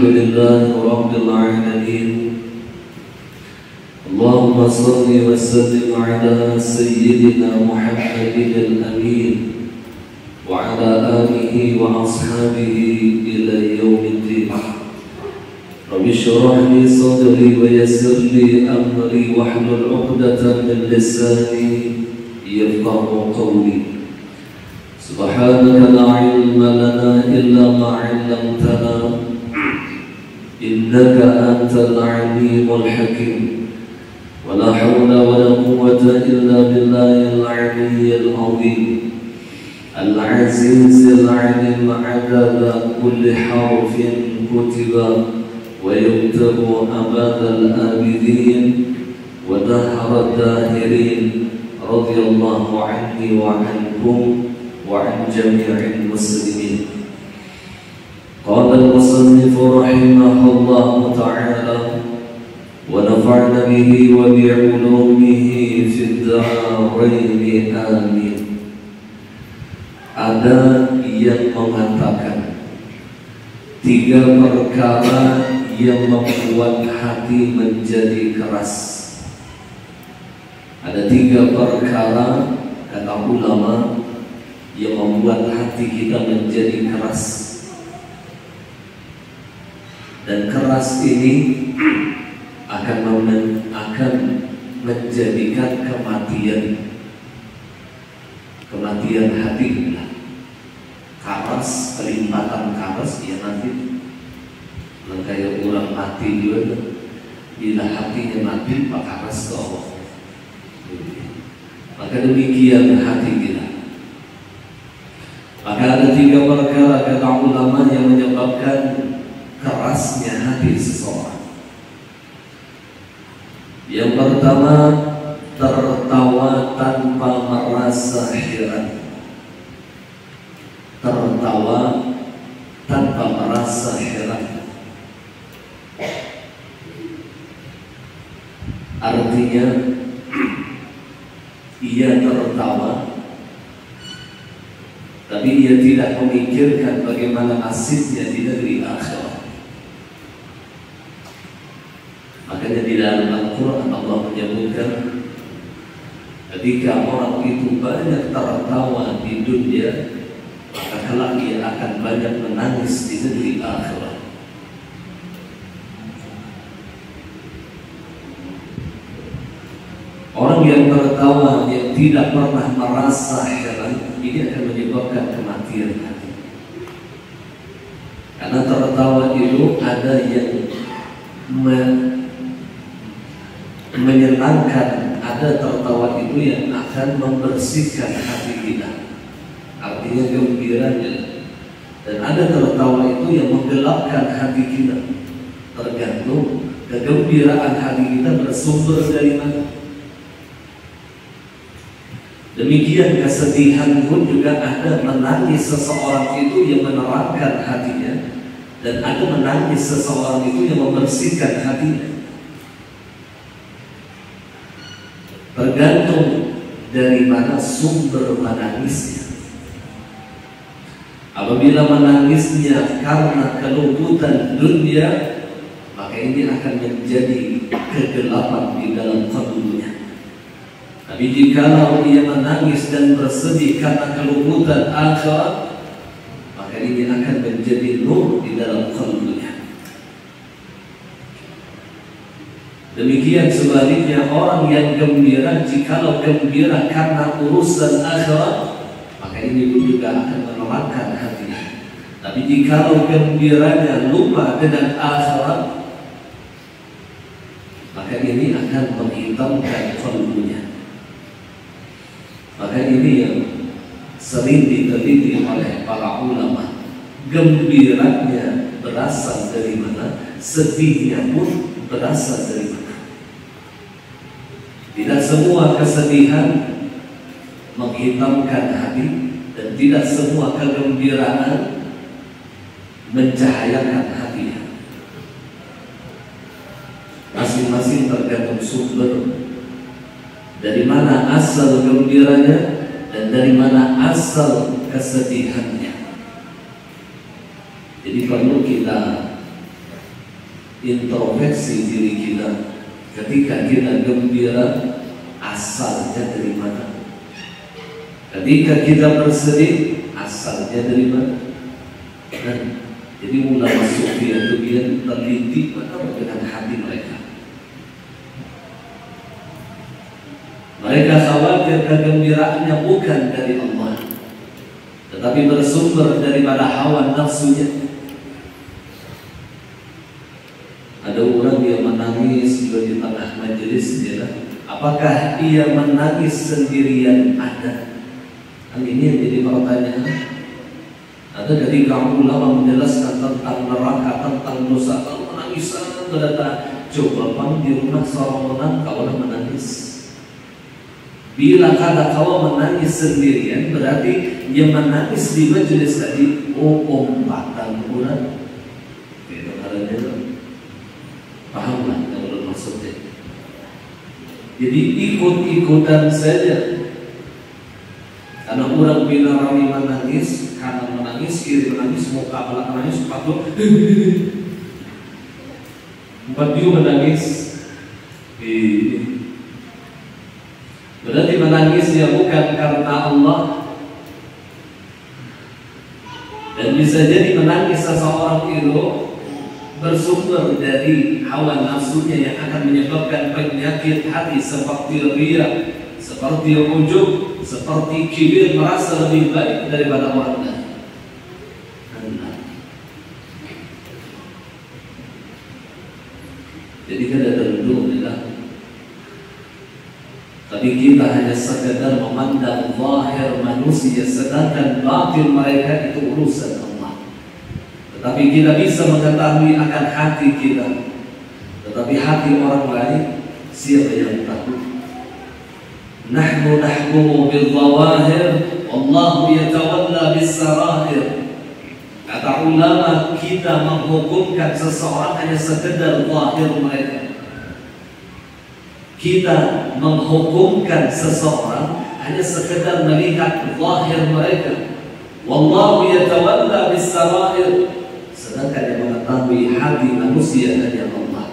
الحمد لله رب العالمين. اللهم صل وسلم على سيدنا محمد الأمين وعلى آله وأصحابه إلى يوم الدين. رب اشرح لي صدري ويسر لي أمري واحلل عقدة من لساني يفقهوا قولي. سبحانك لا علم لنا إلا ما علمتنا إنك أنت العليم الحكيم. ولا حول ولا قوة إلا بالله العلي العظيم العزيز العليم عدد كل حرف كتب ويكتب أبد الآبدين ودهر الداهرين. رضي الله عني وعنكم وعن جميع المسلمين. قال المصنف رحمه الله تعالى ونفعنا به وبعلومه في الدارين آمين. Ada yang mengatakan 3 perkara yang membuat hati menjadi keras. Ada 3 perkara kata ulama yang membuat hati kita menjadi keras. Dan keras ini akan menjadikan kematian hati. Karas, kelimpatan karas, ya nanti kayak orang mati juga. Bila hatinya mati, pak karas ke Allah. Maka demikian hati kita. Maka ada 3 perkara kata ulama yang menyebabkan kerasnya hati seseorang. Yang pertama, tertawa tanpa merasa heran. Tertawa tanpa merasa heran. Artinya ia tertawa, tapi ia tidak memikirkan bagaimana nasibnya di negeri akhirat. Makanya di dalam Al-Quran Allah menyebutkan ketika orang itu banyak tertawa di dunia, maka kelak ia akan banyak menangis di negeri akhirat. Orang yang tertawa yang tidak pernah merasa heran, ini akan menyebabkan kematian hati. Karena tertawa itu ada yang menyenangkan, ada tertawa itu yang akan membersihkan hati kita, artinya gembiranya. Dan ada tertawa itu yang menggelapkan hati kita, tergantung kegembiraan hati kita bersumber dari mana. Demikian kesedihan pun juga ada menangis seseorang itu yang menerangkan hatinya, dan ada menangis seseorang itu yang membersihkan hatinya. Tergantung dari mana sumber menangisnya. Apabila menangisnya karena kelumputan dunia, maka ini akan menjadi kegelapan di dalam kalbunya. Tapi jikalau ia menangis dan bersedih karena kelumputan akhirat, maka ini akan menjadi nur di dalam kalbunya. Demikian sebaliknya orang yang gembira, jikalau gembira karena urusan akhirat, maka ini pun juga akan menerangkan hatinya. Tapi jikalau gembiranya lupa dengan akhirat, maka ini akan menghitamkan kalbunya. Maka ini yang sering diteliti oleh para ulama. Gembiranya berasal dari mana, sedihnya pun berasal dari mana. Tidak semua kesedihan menghitamkan hati, dan tidak semua kegembiraan mencahayakan hatinya. Masing-masing tergantung sumber, dari mana asal gembiranya dan dari mana asal kesedihannya. Jadi perlu kita introspeksi diri kita. Ketika kita gembira, asalnya dari mana? Ketika kita bersedih, asalnya dari mana? Jadi ulama sufi itu dia terlintik dengan hati mereka. Mereka khawatir kegembiraannya bukan dari Allah, tetapi bersumber daripada hawa nafsunya. Ada orang yang menangis juga di tengah majelis, apakah ia menangis sendirian? Ada. Ini yang jadi pertanyaan. Ada dari kaum ulama menjelaskan tentang neraka, tentang dosa, kalau menangis berkata, coba bang di rumah seorang orang kalau menangis. Bila kata kau menangis sendirian, berarti yang menangis di majelis tadi umpatan orang. Itu karena pahamlah kalau maksudnya. Jadi ikut-ikutan saja. Karena orang bila rame menangis, kanan menangis, kiri menangis, muka belakang menangis, sepatu empat dia menangis. Berarti menangisnya bukan karena Allah. Dan bisa jadi menangis seseorang itu bersumber dari hawa nafsunya yang akan menyebabkan penyakit hati seperti riya, seperti ujub, seperti kibir, merasa lebih baik daripada orang lain. Jadi kada tentu tapi kita hanya sekadar memandang zahir manusia, sedangkan batin mereka itu urusan Allah. Tetapi kita bisa mengetahui akan hati kita, tetapi hati orang lain siapa yang tahu? Nahnu nahkumu bil zawahir, wallahu yatawalla bis sarahir. Kata ulama, kita menghukumkan seseorang hanya sekedar zahir mereka. Kita menghukumkan seseorang hanya sekedar melihat zahir mereka. Wallahu yatawalla bis sarahir. Sedangkan yang mengetahui hati manusia hanya Allah.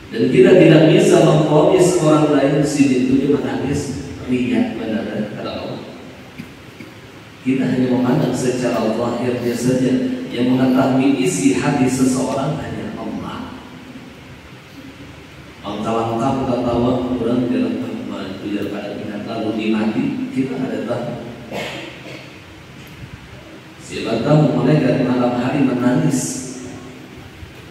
Dan kita tidak bisa memvonis orang lain si itu dia menangis riak benar kata Allah. Kita hanya memandang secara zahirnya saja. Yang mengetahui isi hati seseorang hanya Langkah-langkah ketawa orang dalam itu daripada kita lalu dimati, kita ada tahu. Siapa tahu mereka di malam hari menangis,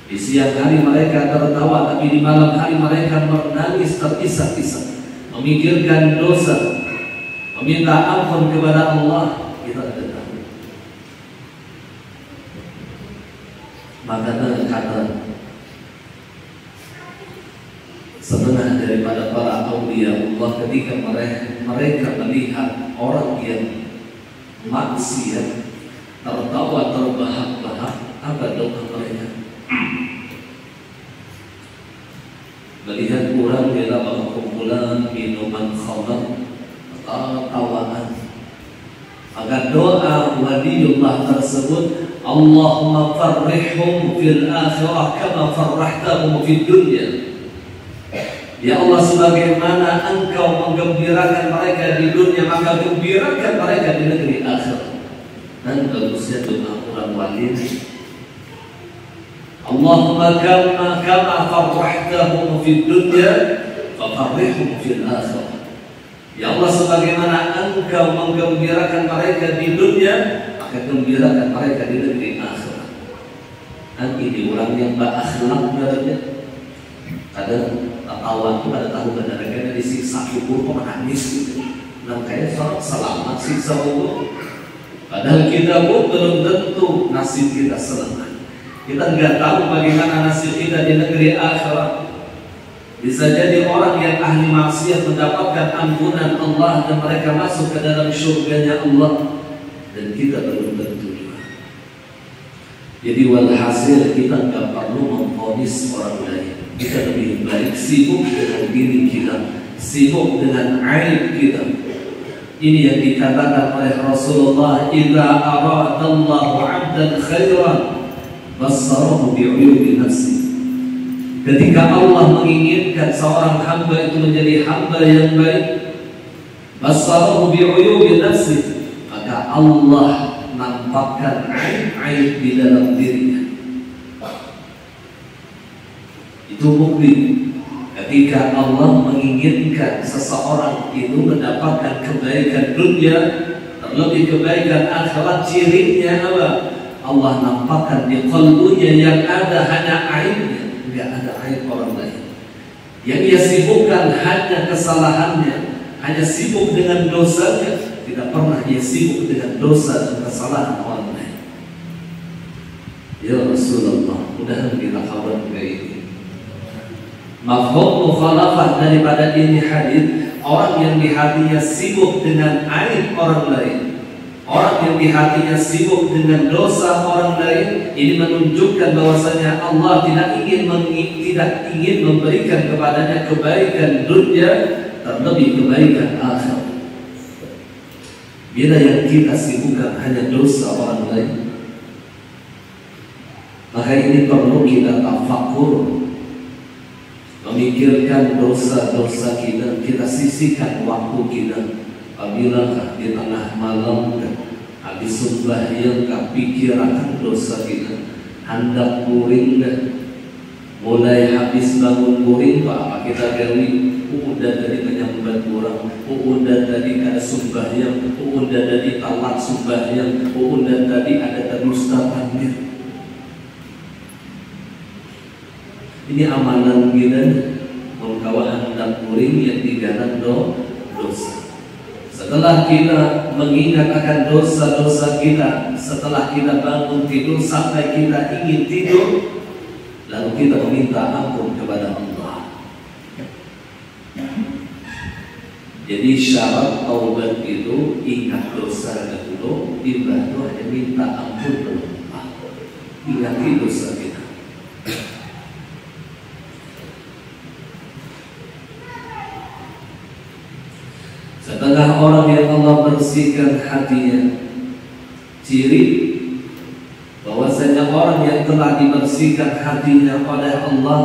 di siang hari mereka tertawa, tapi di malam hari mereka menangis terisak-isak, memikirkan dosa, meminta ampun kepada Allah. Kita ada tahu. Maka kata setengah daripada para aulia Allah ketika mereka melihat orang yang maksiat tertawa terbahak-bahak, apa doa mereka? Melihat orang di dalam kumpulan minuman khamar, tawaan. Maka doa waliullah tersebut, Allahumma farrihhum fil akhirah kama farrahtahum fid dunya. Ya Allah, sebagaimana Engkau menggembirakan mereka di dunia, maka gembirakan mereka di negeri akhirat. Dan bagusnya doa orang wali. Allahumma kama farrahtahum fid dunya, fafarrihhum fil akhirah. Ya Allah, sebagaimana Engkau menggembirakan mereka di dunia, maka gembirakan mereka di negeri akhirat. Dan ini orang yang berakhlak berarti. Ada tatawan itu pada tahu benar-benar disiksa kubur kok menangis gitu. Dan kayak selamat siksa kubur. Padahal kita pun belum tentu nasib kita selamat. Kita nggak tahu bagaimana nasib kita di negeri akhirat. Bisa jadi orang yang ahli maksiat mendapatkan ampunan Allah dan mereka masuk ke dalam surganya Allah, dan kita belum tentu juga. Jadi walhasil kita nggak perlu memvonis orang lain. Kita lebih baik sibuk dengan diri kita, sibuk dengan aib kita. Ini yang dikatakan oleh Rasulullah, "Idza aradallahu 'abdan khairan bassarahu bi'uyubi nafsi. Ketika Allah menginginkan seorang hamba itu menjadi hamba yang baik, bassarahu bi'uyubi nafsi, maka Allah nampakkan aib-aib di dalam dirinya. Itu bukti ketika Allah menginginkan seseorang itu mendapatkan kebaikan dunia, terlebih kebaikan akhirat, cirinya apa? Allah nampakkan di qalbunya yang ada hanya aibnya, tidak ada aib orang lain. Yang ia sibukkan hanya kesalahannya, hanya sibuk dengan dosanya, tidak pernah ia sibuk dengan dosa dan kesalahan orang lain. Ya Rasulullah, mudah-mudahan kita kawan kayak ini. Mafhum mukhalafah daripada ini hadis, orang yang di hatinya sibuk dengan aib orang lain, orang yang di hatinya sibuk dengan dosa orang lain, ini menunjukkan bahwasanya Allah tidak ingin memberikan kepadanya kebaikan dunia, terlebih kebaikan akhirat. Bila yang kita sibukkan hanya dosa orang lain, maka ini perlu kita tafakkur, memikirkan dosa-dosa kita sisihkan waktu kita. Apabila di tengah malam habis sembahyang pikir akan dosa kita, hendak puring mulai habis bangun puring apa kita gawi, udah dari menyambat kurang, udah tadi ada sembahyang, udah tadi tamat sembahyang, udah tadi ada terdusta pandir. Ini amalan kita mengkawahan hendak puring yang diganan dosa. Setelah kita mengingat akan dosa-dosa kita, setelah kita bangun tidur sampai kita ingin tidur, lalu kita meminta ampun kepada Allah. Jadi syarat taubat itu ingat dosa dulu, ibadah hanya minta ampun kepada Allah. Ingati dosa kita. Setengah orang yang Allah bersihkan hatinya, ciri bahwasanya orang yang telah dibersihkan hatinya oleh Allah,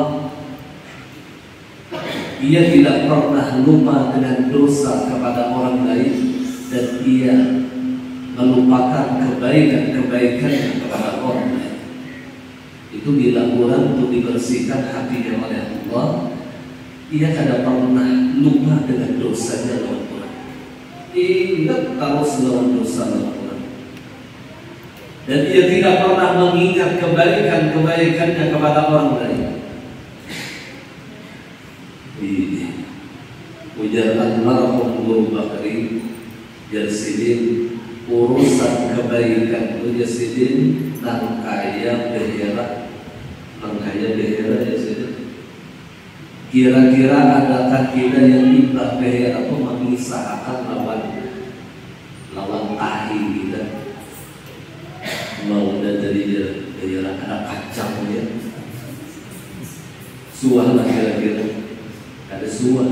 ia tidak pernah lupa dengan dosa kepada orang lain, dan ia melupakan kebaikan-kebaikannya kepada orang lain. Itu bila orang untuk dibersihkan hatinya oleh Allah, ia tidak pernah lupa dengan dosanya lawan Tuhan. Ingat terus lawan dosa lawan Tuhan. Dan ia tidak pernah mengingat kebaikan-kebaikannya kepada orang lain. Ujar almarhum Guru Bakri Jarsidin, urusan kebaikan Jarsidin nangkaya behera Jarsidin. Kira-kira adakah kita yang imbah behera atau mengisahkan lawan tahi kita? Mau dari daerah ada kacang ya, suah lah kira-kira, ada suah.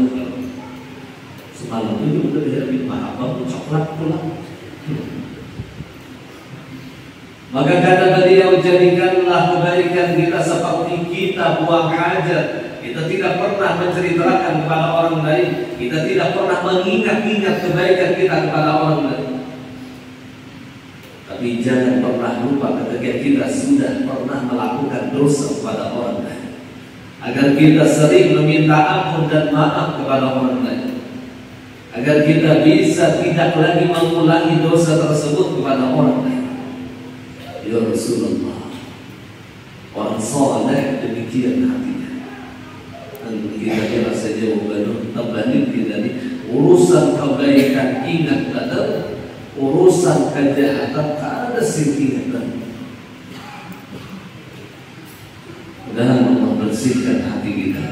Semalam itu udah dari apa coklat pulang. Maka kata beliau, jadikanlah kebaikan kita seperti kita buang hajat. Kita tidak pernah menceritakan kepada orang lain, kita tidak pernah mengingat-ingat kebaikan kita kepada orang lain. Tapi jangan pernah lupa ketika kita sudah pernah melakukan dosa kepada orang lain, agar kita sering meminta ampun dan maaf kepada orang lain, agar kita bisa tidak lagi mengulangi dosa tersebut kepada orang lain. Ya Rasulullah, orang saleh demikian hatinya. Dan kita kira saja terbalik kita ini urusan kebaikan ingat kadang, urusan kejahatan tak ada singkirkan. Mudah-mudahan Allah bersihkan hati kita.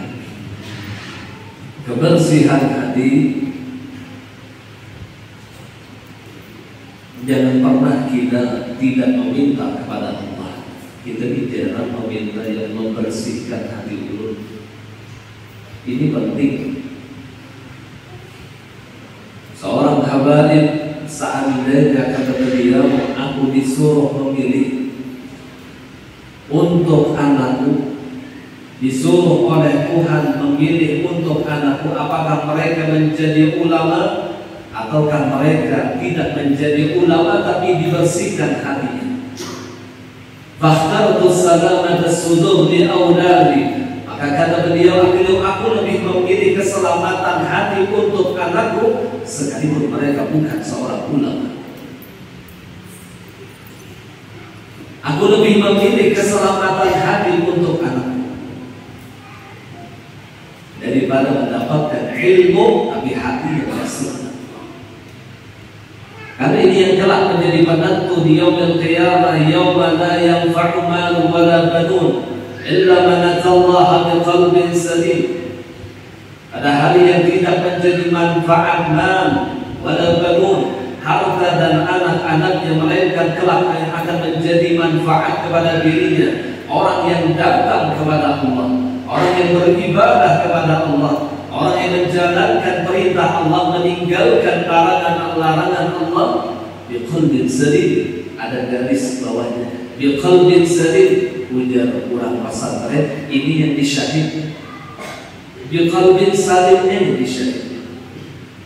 Kebersihan hati, jangan pernah kita tidak meminta kepada Allah. Kita jarang meminta yang membersihkan hati dulu. Ini penting. Seorang habaib seandainya kata beliau, aku disuruh memilih untuk anakku, disuruh oleh Tuhan memilih untuk anakku apakah mereka menjadi ulama ataukah mereka tidak menjadi ulama tapi dibersihkan hatinya. Fakhtartu salamata sudur li auladi, maka kata beliau, aku lebih memilih keselamatan hati untuk anakku sekalipun mereka bukan seorang ulama. Aku lebih memilih keselamatan hati untuk anakku daripada mendapatkan ilmu tapi hati yang tidak selamat. Karena ini yang kelak menjadi penentu di yaumil qiyamah, yauma la yanfa'u malun wala banun illa man atallaha biqalbin salim. Pada hari yang tidak menjadi manfaat mal wala banun, harta dan anak-anak yang melainkan kelak yang akan menjadi manfaat kepada dirinya. Orang yang datang kepada Allah, orang yang beribadah kepada Allah, orang yang menjalankan perintah Allah, meninggalkan larangan Allah. Biqalbin salim, ada garis bawahnya. Biqalbin salim, ujar orang pesantren, ini yang disyahid. Biqalbin salimnya yang disyahid.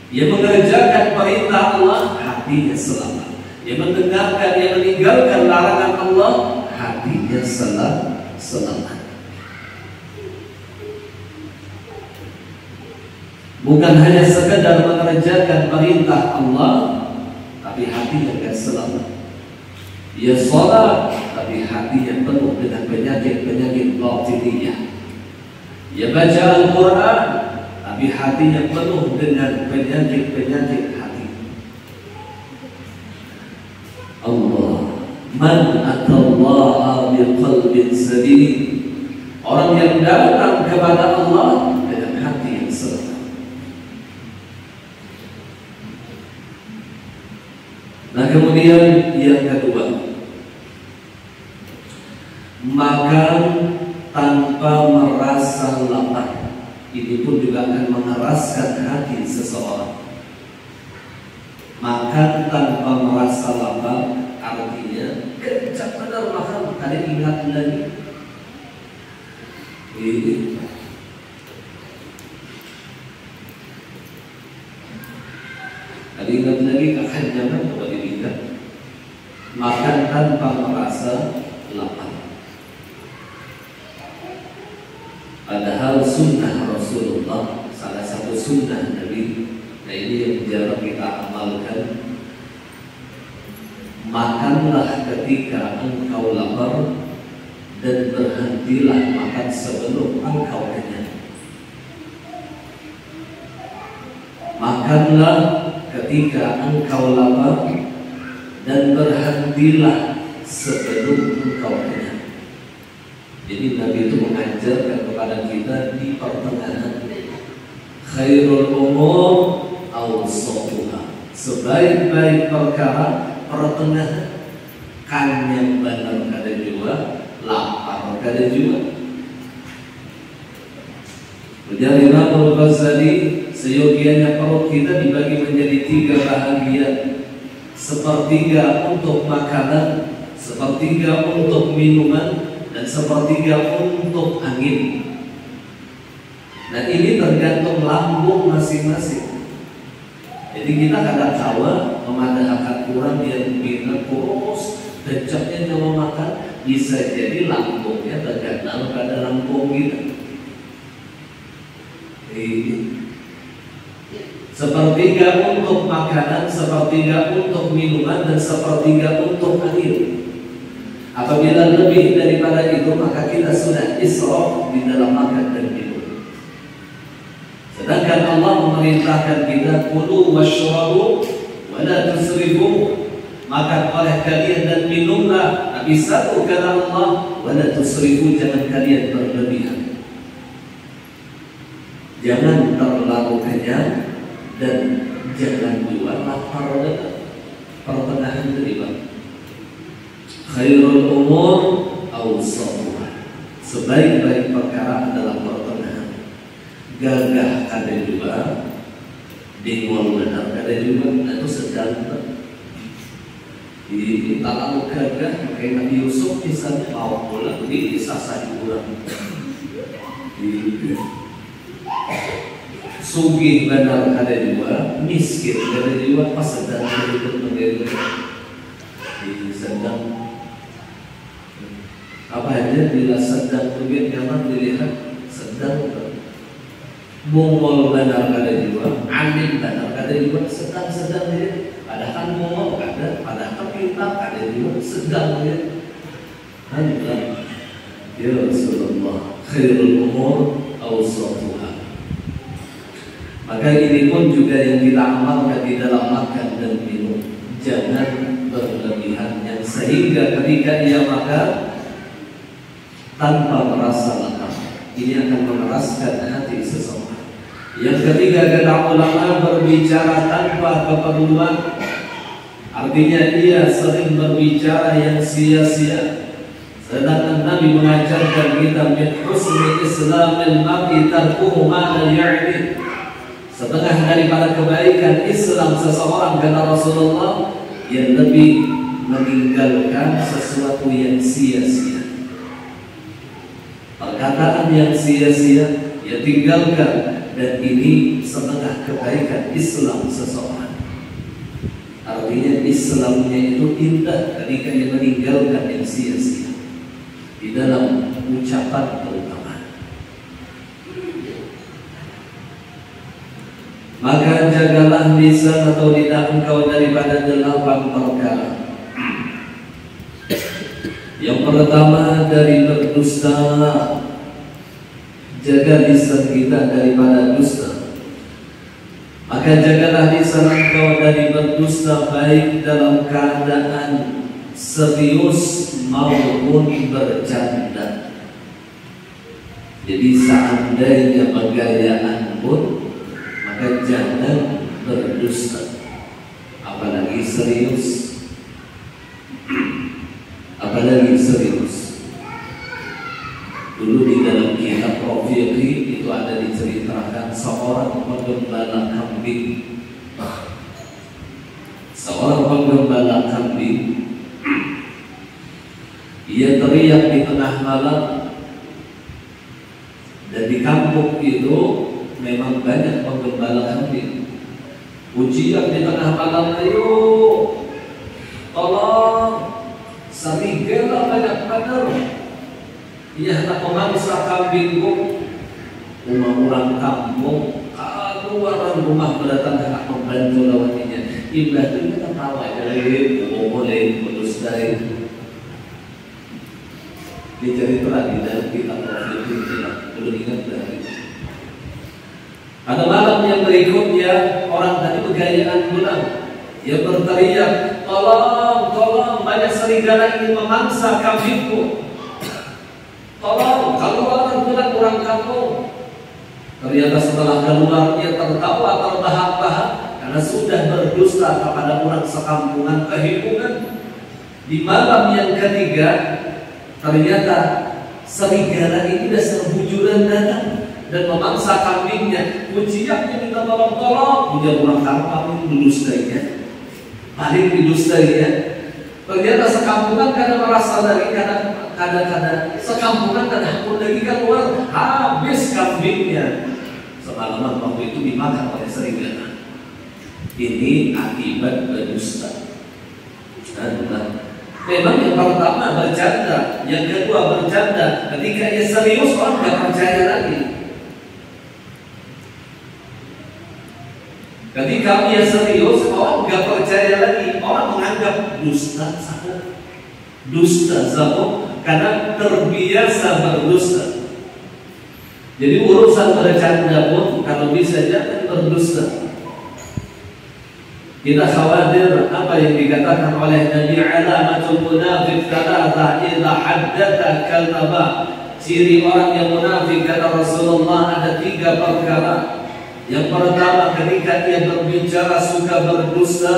Dia mengerjakan perintah Allah, hatinya selamat. Dia mendengarkan, dia meninggalkan larangan Allah, hatinya selamat. Bukan hanya sekadar mengerjakan perintah Allah, tapi hatinya akan selamat. Dia sholat, tapi hatinya penuh dengan penyakit-penyakit batiniyah. Dia baca Al-Quran, tapi hatinya penuh dengan penyakit-penyakit hati. Allah, man atallaha biqalbin salim, orang yang datang kepada Allah dengan hati yang selamat. Nah, kemudian yang kedua, makan tanpa merasa lapar. Ini pun juga akan mengeraskan hati seseorang. Makan tanpa merasa lapar artinya kencang benar makan. Kalian ingat lagi ini. Kalian ingat lagi kekenyangan coba diingat. Makan tanpa merasa lapar. Padahal sunnah Rasulullah, salah satu sunnah Nabi, nah ini yang jarang kita amalkan. Makanlah ketika engkau lapar dan berhentilah makan sebelum engkau kenyang. Makanlah ketika engkau lapar dan berhentilah sebelum engkau kenyang. Jadi Nabi itu mengajarkan kepada kita di pertengahan. Khairul umur awsatuha, sebaik-baik perkara pertengahan. Kenyang benar kada juga, lapar kada juga. Ujar Imam Al-Ghazali, seyogianya perut kita dibagi menjadi 3 bahagian. Sepertiga untuk makanan, sepertiga untuk minuman, dan sepertiga untuk angin. Nah, ini tergantung lambung masing-masing. Jadi kita kadang kala memadahkan kurang dia minum terus kencangnya nyawa makan, bisa jadi lambungnya tergantung pada lambung kita. Sepertiga untuk makanan, sepertiga untuk minuman, dan sepertiga untuk angin. Apabila lebih daripada itu, maka kita sudah israf di dalam makan dan minum. Sedangkan Allah memerintahkan kita kulu washrabu wa la tusrifu, makan oleh kalian dan minumlah, tapi satu kata Allah, wa la tusrifu, jangan kalian berlebihan. Jangan terlalu kenyang dan jangan juga lapar. Pertengahan terlibat. Khairul umur awsatuha, sebaik-baik perkara adalah pertengahan. Gagah ada juga, dengol benar ada juga, itu sedang. di talamu gagah kayak Nabi Yusuf misalnya mau pulang di disasari pulang di sugih benar ada dua, miskin ada dua, pas sedang itu menjadi sedang apa aja bila sedang begitu nyaman dilihat sedang mongol benar ada dua, alim benar ada dua, sedang dia padahal mongol ada, padahal pintar ada dua, sedang dia. Alhamdulillah ya Rasulullah khairul umur awsatuha. Maka ini pun juga yang kita amalkan di dalam makan dan minum, jangan berlebihan sehingga ketika ia makan tanpa merasa lapar, ini akan mengeraskan hati seseorang. Yang ketiga, kata ulama, berbicara tanpa keperluan, artinya ia sering berbicara yang sia-sia. Sedangkan Nabi mengajarkan kita min husni islamil mar'i tarkuhu ma la ya'ni. Setengah daripada kebaikan Islam seseorang, kata Rasulullah, yang lebih meninggalkan sesuatu yang sia-sia. Perkataan yang sia-sia ia tinggalkan, dan ini setengah kebaikan Islam seseorang. Artinya Islamnya itu indah ketika ia meninggalkan yang sia-sia di dalam ucapan terutama. Maka jagalah lisan atau lidah engkau daripada 8 perkara. Yang pertama dari berdusta, jaga lisan kita daripada dusta. Maka jagalah lisan engkau dari berdusta, baik dalam keadaan serius maupun bercanda. Jadi seandainya bergayaan pun, maka jangan berdusta, apalagi serius. Apalagi serius. Dulu di dalam kitab Rafiqi itu ada diceritakan seorang penggembala kambing. Seorang penggembala kambing, ia teriak di tengah malam, dan di kampung itu memang banyak penggembala kambing. Ujian di tengah malam, ayo tolong, serigala banyak benar. Ia hendak memangsa kambingku. Orang kampung keluaran rumah berdatang hendak membantu lawannya. Imbah itu kita tahu dari boleh putus dari. Diceritakan di dalam kitab Rafiqi, belum ingat dari. Pada malam yang berikutnya, orang tadi bergayaan pulang. Ia berteriak, tolong, tolong, banyak serigala ingin memangsa kambingku. Tolong, keluar pulang orang kampung. Ternyata setelah keluar, ia tertawa terbahak-bahak karena sudah berdusta kepada orang sekampungan kehibungan. Di malam yang ketiga, ternyata serigala ini sudah serbujuran datang dan memangsa kambingnya. Ujiannya minta tolong-tolong, ujar orang kampung didustainya, paling didustainya. Ternyata sekampungan karena merasa dari kadang-kadang sekampungan dan hakun lagi keluar, habis kambingnya. Semalaman waktu itu dimakan oleh serigala. Ini akibat berdusta. Memang yang pertama bercanda, yang kedua bercanda. Ketika ia serius, orang tidak percaya lagi. Ketika ia serius, orang tidak percaya lagi. Orang menganggap dusta sahut, dusta sahut, karena terbiasa berdusta. Jadi urusan bercanda pun kalau bisa jangan berdusta. Kita khawatir apa yang dikatakan oleh Nabi, alamatul munafiq thalatha idza haddatha kadzaba. Ciri orang yang munafik, kata Rasulullah, ada 3 perkara. Yang pertama, ketika dia berbicara suka berdusta.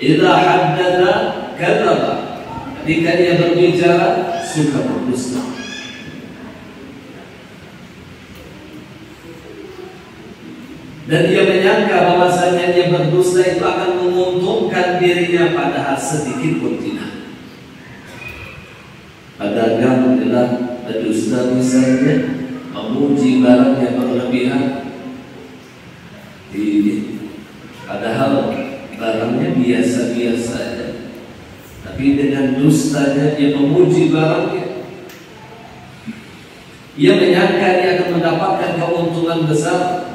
Idza haddatha kadzaba. Ketika dia berbicara suka berdusta. Dan dia menyangka bahwasanya dia berdusta berdusta itu akan menguntungkan dirinya, padahal sedikit pun tidak. Pedagang adalah berdusta misalnya, memuji barang yang berlebihan, padahal barangnya biasa-biasa saja, tapi dengan dustanya dia memuji barangnya. Ia menyangka dia akan mendapatkan keuntungan besar,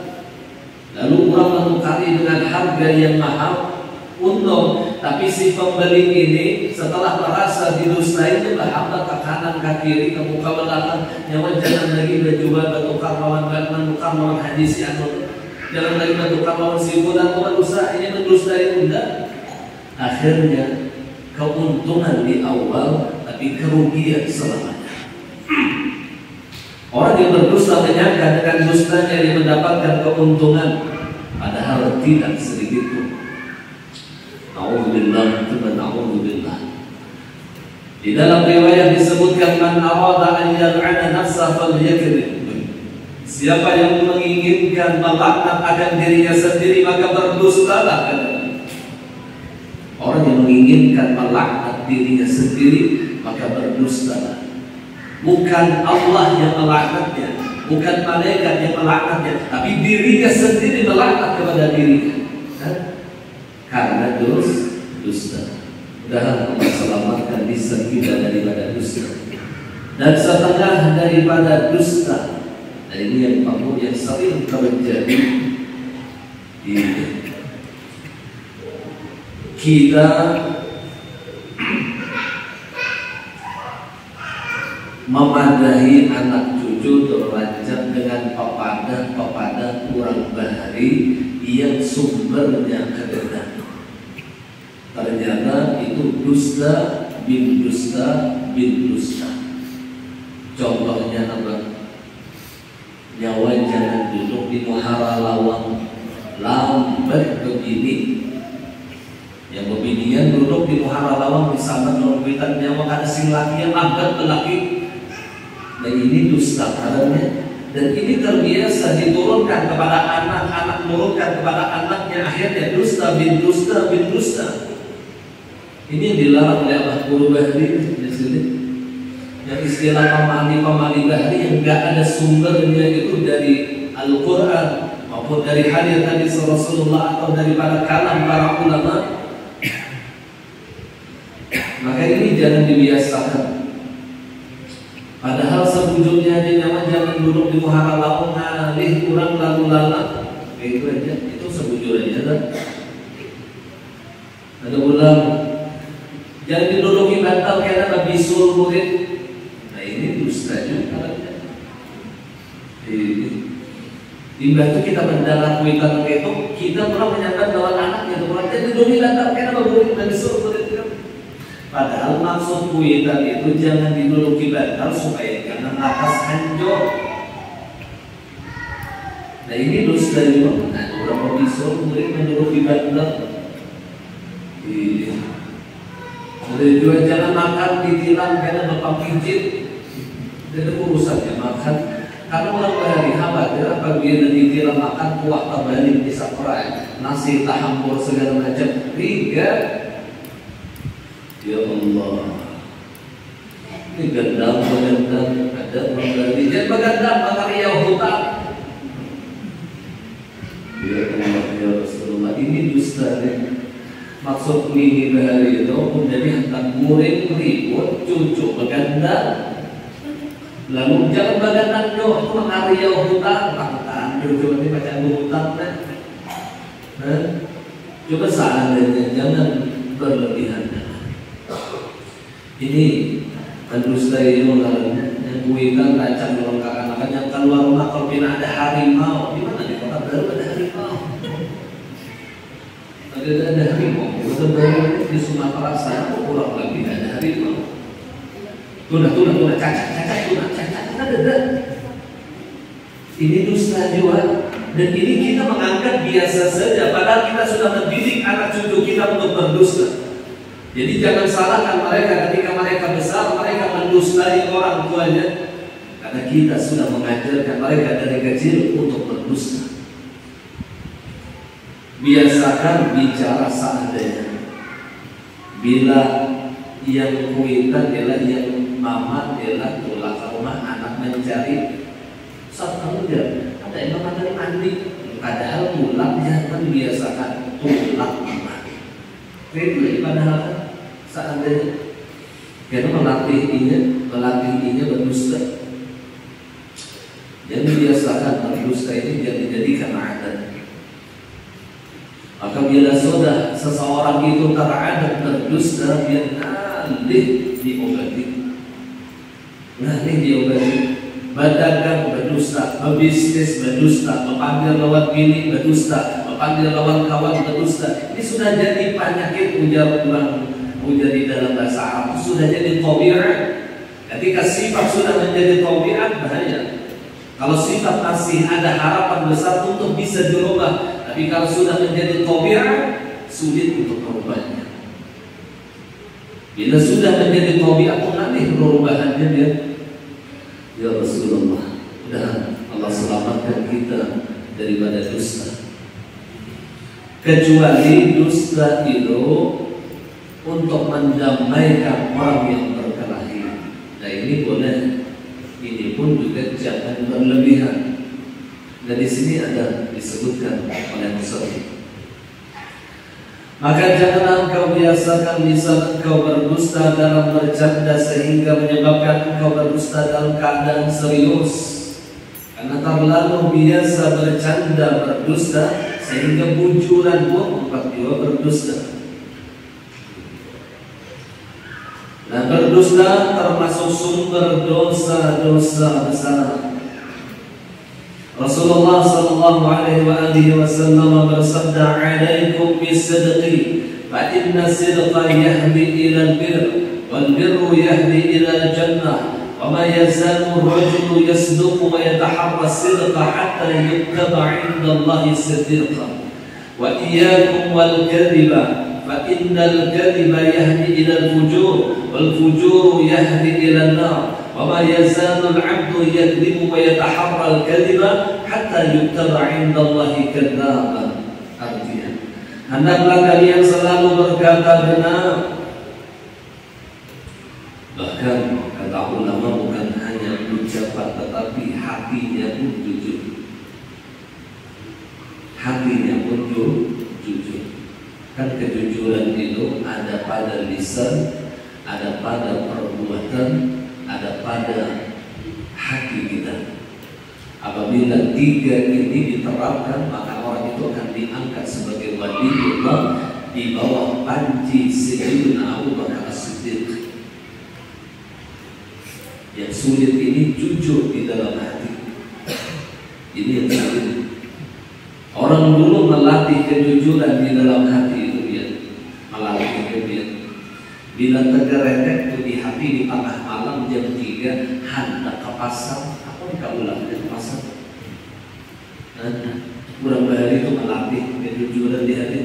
lalu orang menukari dengan harga yang mahal, untung. Tapi si pembeli ini setelah merasa didustai itu berhambat ke kanan ke kiri ke muka belakang, nyawa jangan lagi berjual bertukar lawan menukar lawan hadis yang jangan lagi bertukar lawan si dan berusaha ini mendustai enggak. Akhirnya keuntungan di awal tapi kerugian selamanya. Orang yang berdusta menyangka dengan dustanya dia mendapatkan keuntungan, padahal tidak sedikit pun. A'udzubillah wa na'udzubillah. Di dalam riwayat disebutkan man arada an yal'ana nafsahu falyakrim. Siapa yang menginginkan melaknat akan dirinya sendiri maka berdustalah. Orang yang menginginkan melaknat dirinya sendiri maka berdustalah. Bukan Allah yang melaknatnya, bukan malaikat yang melaknatnya, tapi dirinya sendiri melaknat kepada dirinya. Karena dusta. Mudah-mudahan Allah selamatkan lisan kita daripada dusta dan setengah daripada dusta. Dan ini yang perlu yang sering terjadi kita memadahi anak cucu terlanjut dengan pepada kurang bahari yang sumbernya kebenaran. Ternyata itu dusta bin dusta bin dusta. Contohnya apa? Nyawa jangan duduk di muhara lawang lambat begini. Yang beginian duduk di muhara lawang bersama norbitan nyawa kada sing laki yang lambat lelaki. Dan ini dusta karena dan ini terbiasa diturunkan kepada anak-anak, menurunkan kepada anaknya, akhirnya dusta bin dusta bin dusta. Ini yang dilarang oleh Allah Guru Bahri di sini. Yang istilah pemahami bahri yang enggak ada sumbernya itu dari Al-Quran maupun dari hadis Nabi Rasulullah atau daripada kalam para ulama. Maka ini jangan dibiasakan. Padahal sebujurnya dia nyaman jangan duduk di muhara lawang ngalih kurang lalu lalang. Itu aja, itu sebujurnya kan. Ada ulang. Jangan diduduki bantal karena bisul murid. Nah ini dusta juga. Tiba itu kita mendarat kuitan itu kita pernah menyatakan bahwa anaknya itu orang jadi duduki bantal karena murid dan bisul murid. Padahal maksud kuitan itu jangan diduduki bantal supaya jangan atas hancur. Nah ini dusta juga. Nah orang bisul murid menduduki bantal. Jadi juga jangan makan ditilang karena bapak pijit. Itu urusannya makan. Karena orang bahari khawatir apabila ditilang makan kuah terbalik bisa perai, nasi tak hampur segala macam. Tiga, ya Allah. Ini gendam ada orang bahari. Jangan begendam makarya hutang. Ya Allah ya Rasulullah ini dusta nih. Maksud ini bahari itu menjadi hantar murid ribut cucu berganda. Lalu jangan berganda itu mengarya hutang cucu ini baca hutang kan. Coba seandainya jangan berlebihan. Ini dusta ini mengalami yang kuitan rancang melengkakan yang keluar rumah kalau tidak ada harimau. Di mana di kota baru ada harimau? Ada harimau. Sebenarnya di Sumatera sana kurang lebih ada harimau. Tuna, cacat, ada. Ini dusta juga. Dan ini kita menganggap biasa saja. Padahal kita sudah mendidik anak cucu kita untuk berdusta. Jadi jangan salahkan mereka ketika mereka besar, mereka mendustai orang tuanya. Karena kita sudah mengajarkan mereka dari kecil untuk berdusta. Biasakan bicara seadanya. Bila yang kuitan ialah yang mama ialah pulang ke rumah anak mencari saat kamu dia ada yang mengatakan mandi, padahal pulang jangan biasakan pulang mama. Itu padahal seadanya. Karena melatih ini berdusta. Yang biasakan berdusta ini jangan dijadikan adat. Maka bila sudah seseorang itu ter'adat berdusta, dia nalih diobati, berdagang berdusta, berbisnis berdusta, memanggil lawan bini berdusta, memanggil lawan kawan berdusta. Ini sudah jadi penyakit ujar di dalam bahasa Arab, sudah jadi tabiat. Ketika sifat sudah menjadi tabiat, bahaya. Kalau sifat masih ada harapan besar untuk bisa dirubah, tapi kalau sudah menjadi tabiat, sulit untuk merubahnya. Bila sudah menjadi tabiat, nanti perubahannya dia. Ya Rasulullah, dan Allah selamatkan kita daripada dusta. Kecuali dusta itu untuk mendamaikan orang yang berkelahi. Nah ini boleh. Ini pun juga jangan berlebihan. Dan di sini ada disebutkan oleh Musafi. Maka janganlah engkau biasakan lisan engkau berdusta dalam bercanda sehingga menyebabkan engkau berdusta dalam keadaan serius. Karena terlalu biasa bercanda berdusta sehingga bujuran pun membuat dia berdusta. Dan berdusta termasuk sumber dosa-dosa besar. Rasulullah sallallahu alaihi wasallam bersabda, "Alaikum bis-sidqi, fa inna sidqa yahdi ila al-birr, wal birru yahdi ila al-jannah, wa ma yazalu ar-rajulu yasduqu wa yataharra as-sidqa hatta yuktaba 'inda Allahi siddiqan. Wa iyyakum wal kadhiba, fa innal kadhiba yahdi ila al-fujur, wal fujuru yahdi ila an-nar. وما يزال العبد يكذب ويتحرى الكذب حتى يكتب عند الله كذابا." Artinya, hendaklah kalian selalu berkata benar. Bahkan kata ulama bukan hanya ucapan tetapi hatinya pun jujur. Hatinya pun jujur. Kan kejujuran itu ada pada lisan, ada pada perbuatan, ada pada hati kita. Apabila tiga ini diterapkan, maka orang itu akan diangkat sebagai waliullah di bawah panji Sayyidina Abu Bakar As-Siddiq. Yang sulit ini jujur di dalam hati. Ini yang sulit. Orang dulu melatih kejujuran di dalam hati itu dia melatih kejujuran. Bila tergeretek itu di hati di tengah malam jam 3 hendak ke pasar, apa yang ulang ke pasar? Kurang bahari itu melatih kejujuran di hati.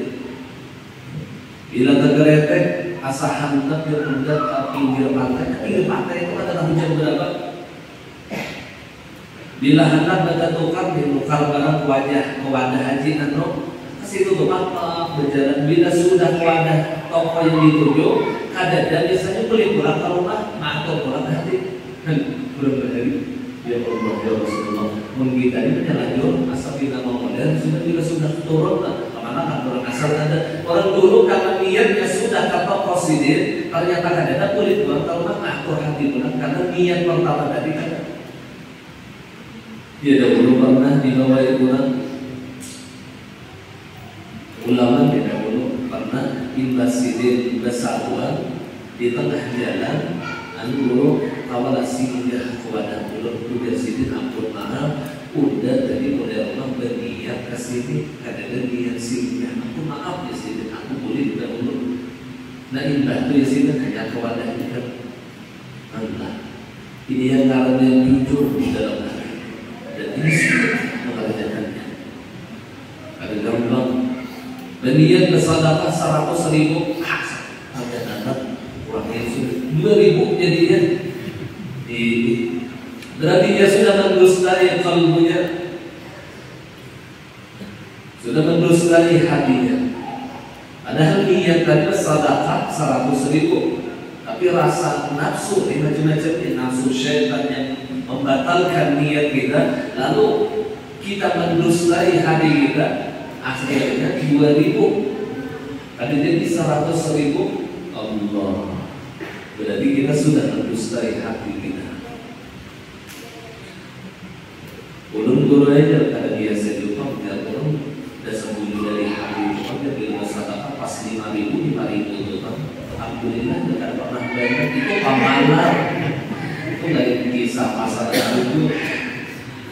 Bila tergeretek asa hendak dia hendak ke pinggir pantai itu adalah jam berapa? Bila hendak bertukar dinukar barang wajah ke wadah haji atau situ tuh apa berjalan. Bila sudah ke wadah toko yang dituju, kadang biasanya beli pulang ke rumah, atau pulang ke hati. Belum berhari. Ya Allah, ya Rasulullah. Mungkin tadi terlanjur asal kita mau modern sudah turun kemana kan orang asal ada. Orang dulu karena niatnya sudah ke toko sidin, ternyata kadang kulit pulang ke rumah, atau hati pulang karena niat pertama tadi kan. Dia dahulu pernah dibawa pulang. Ulama tidak dulu pernah imbas sidin bersatuan di tengah jalan, anu awal singgah kepada mulut udah sidin ampun maaf, udah tadi mulai orang berniat ke sini, kadang niat singgah ampun maaf ya sidin, aku boleh dahulu. Nah imbas itu ya sidin hanya kepada kita. Allah, ini yang karena yang jujur di dalam hati dan ini sudah mengerjakannya. Ada gampang. Berniat bersedekah 100.000, ada datang kurangnya sudah 2.000 jadinya. Berarti dia sudah mendustai kalbunya, sudah mendustai mendustai hatinya. Padahal niat tadi sedekah 100.000, tapi rasa nafsu macam-macam, nafsu syaitan yang membatalkan niat kita, lalu kita mendustai hati kita, akhirnya 2.000, tadi jadi 100.000. Allah, berarti kita sudah mendustai hati kita. Ulun guru aja kada biasa juga, biar ulun dah sembunyi dari hati itu, dia beli sedekah pas 5.000 itu kan. Alhamdulillah tidak pernah banyak, itu pamalar. Itu dari kisah pasar itu.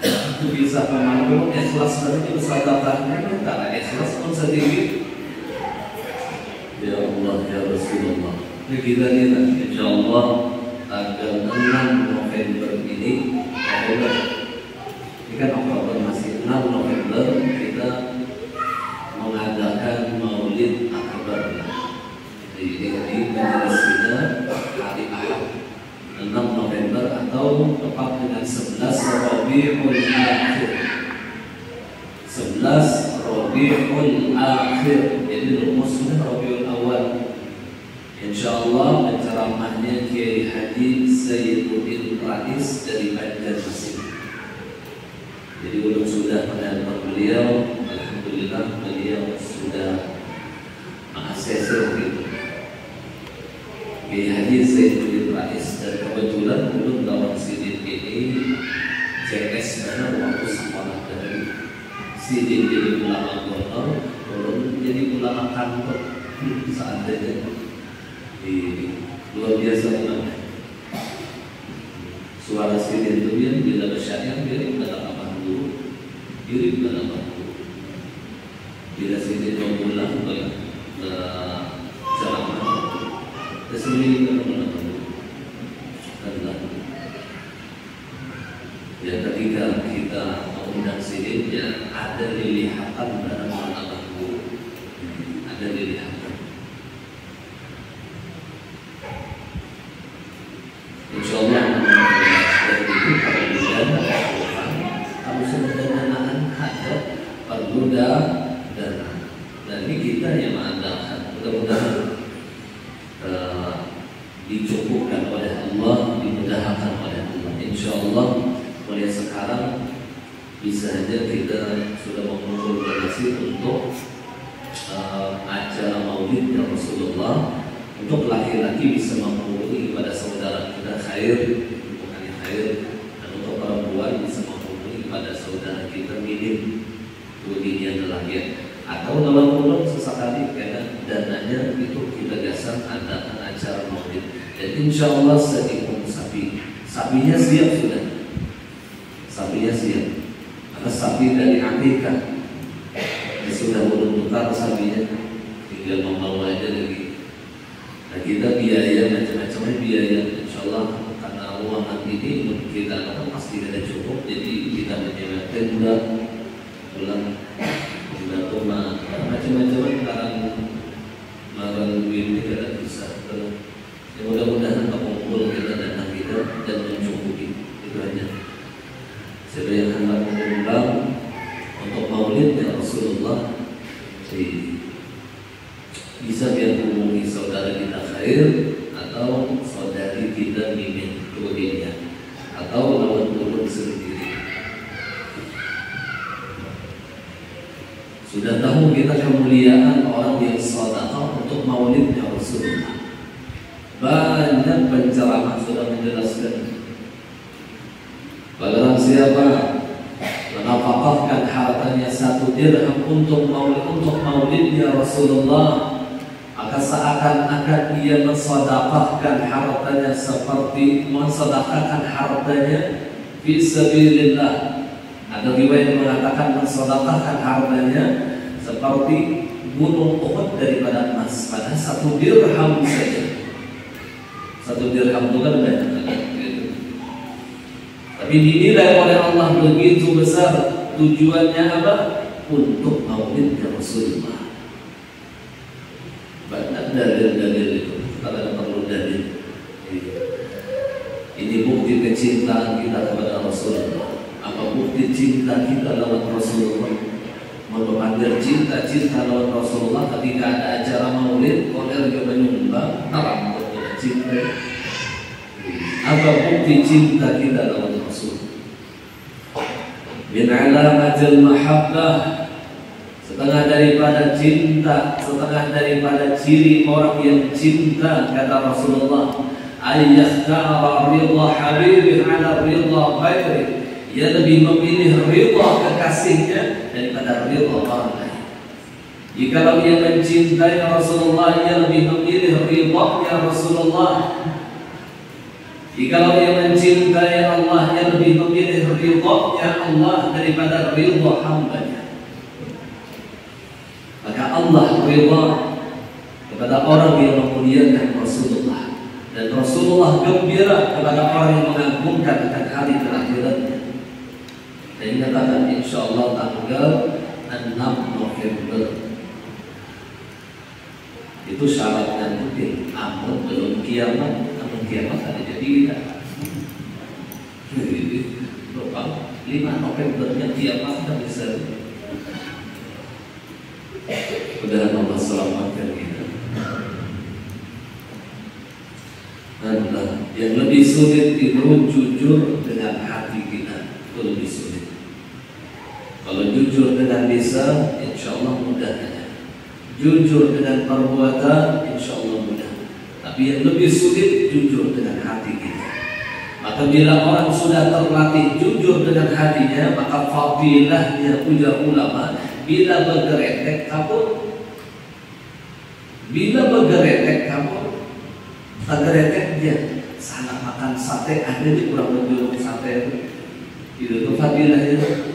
Itu kisah pamalar, ikhlas banget itu sedekahnya, karena ikhlas pun sedikit. Ya Allah, ya Rasulullah. Ini kita lihat, insyaallah tanggal 6 November ini, ini kan Oktober masih 6 November kita mengadakan Maulid Akbar. Jadi majelis kita hari Ahad 6 November atau tepat dengan 11 Rabiul Akhir. 11 Rabiul Akhir. Jadi rumusnya Rabiul Awal. Insyaallah penceramahnya Kiai Haji Sayyiduddin Rais dari Banjarmasin. Jadi belum sudah mendapat beliau, alhamdulillah beliau sudah mengaksesor itu. Kiai Haji Sayyiduddin Rais, dan kebetulan belum dalam sidin ini CS benar waktu sekolah dari sidin jadi ulama gonor, belum jadi ulama kantor seandainya. Luar biasa banget. Suara sidin itu dia bila bersyair dia dalam apa dulu, diri dalam apa dulu. Bila sidin mengulang ceramah, tersendiri dalam apa dulu. Ya ketika kita mengundang sidin, ya ada lilihatan dalam apa dulu, ada lilihatan. Insyaallah dari itu perludan kalau sebenarnya ada perludan dana. Dan ini kita yang mengandalkan, mudah-mudahan dicukupkan oleh Allah, dimudahkan oleh Allah. Insyaallah mulai sekarang bisa saja kita sudah mengumpul donasi untuk acara Maulid Rasulullah. Untuk laki-laki bisa menghubungi kepada saudara kita khair, bukan khair, dan untuk perempuan bisa menghubungi kepada saudara kita minim dunia nelayan, atau dalam bulan sesekali karena dananya itu kita gaskan adakan acara Maulid. Dan insyaallah seekor sapinya siap sudah, sapinya siap, karena sapi dari Akikah sudah belum tukar sapinya, tinggal membawa aja lagi. Nah kita biaya macam-macam biaya, insyaallah karena ruangan ini kita akan pasti tidak cukup, jadi kita menyewa tenda, pulang rumah macam-macam karena makan ini tidak bisa. Ya, mudah-mudahan mengumpul kita dana kita dan mencukupi, itu aja. Siapa yang hendak mengundang untuk Maulid ya Rasulullah, bisa dia hubungi saudara kita khair atau saudari kita mimin kemudiannya, atau lawan turun sendiri. Sudah tahu kita kemuliaan orang yang sedekah untuk Maulidnya Rasulullah. Banyak penceramah sudah menjelaskan. Barang siapa menafkahkan hartanya 1 dirham untuk Maulidnya Rasulullah, maka seakan-akan ia mensedekahkan hartanya seperti mensedekahkan hartanya fi sabilillah. Ada riwayat mengatakan mensedekahkan hartanya seperti gunung Uhud daripada emas, padahal 1 dirham saja. 1 dirham itu kan banyak gitu. Tapi dinilai oleh Allah begitu besar. Tujuannya apa? Untuk Maulidnya Rasulullah. Banyak dalil-dalil itu, tidak perlu dalil. Ini bukti kecintaan kita kepada Rasulullah. Apa bukti cinta kita lewat Rasulullah? memanggil cinta lawan Rasulullah ketika ada acara maulid, koler juga menyumbang, terang betul cinta. Apa bukti cinta kita lawan Rasul? Min alamatil mahabbah, setengah daripada cinta, setengah daripada ciri orang yang cinta, kata Rasulullah, ayyakhtara ridha habibih ala ridha ghairi, ia lebih memilih ridha kekasihnya daripada ridha orang lain. Jikalau ia mencintai Rasulullah, ia lebih memilih ridha Rasulullah. Jikalau ia mencintai Allah, ia lebih memilih ridha Allah daripada ridha hambanya. Maka Allah ridha kepada orang yang memuliakan Rasulullah, dan Rasulullah gembira kepada orang yang mengagungkan akan hari terakhiratnya. Dan dikatakan insyaallah tanggal 6 November. Itu syaratnya mungkin, amun belum kiamat, amun kiamat ada jadi kita. Jadi 5 Novembernya kiamat tak bisa. Mudah-mudahan Allah selamatkan kita. Yang lebih sulit itu jujur dengan hati kita, itu lebih sulit. Kalau jujur dengan lisan, insya Allah mudah aja. Jujur dengan perbuatan, insya Allah mudah. Tapi yang lebih sulit jujur dengan hati kita. Maka bila orang sudah terlatih jujur dengan hatinya, maka fadilahnya ujar ulama, bila bergeretek kabur. Bila bergeretek kabur, tergeretek dia salah makan sate, ada di kurang lebih sate itu tuh fadilahnya.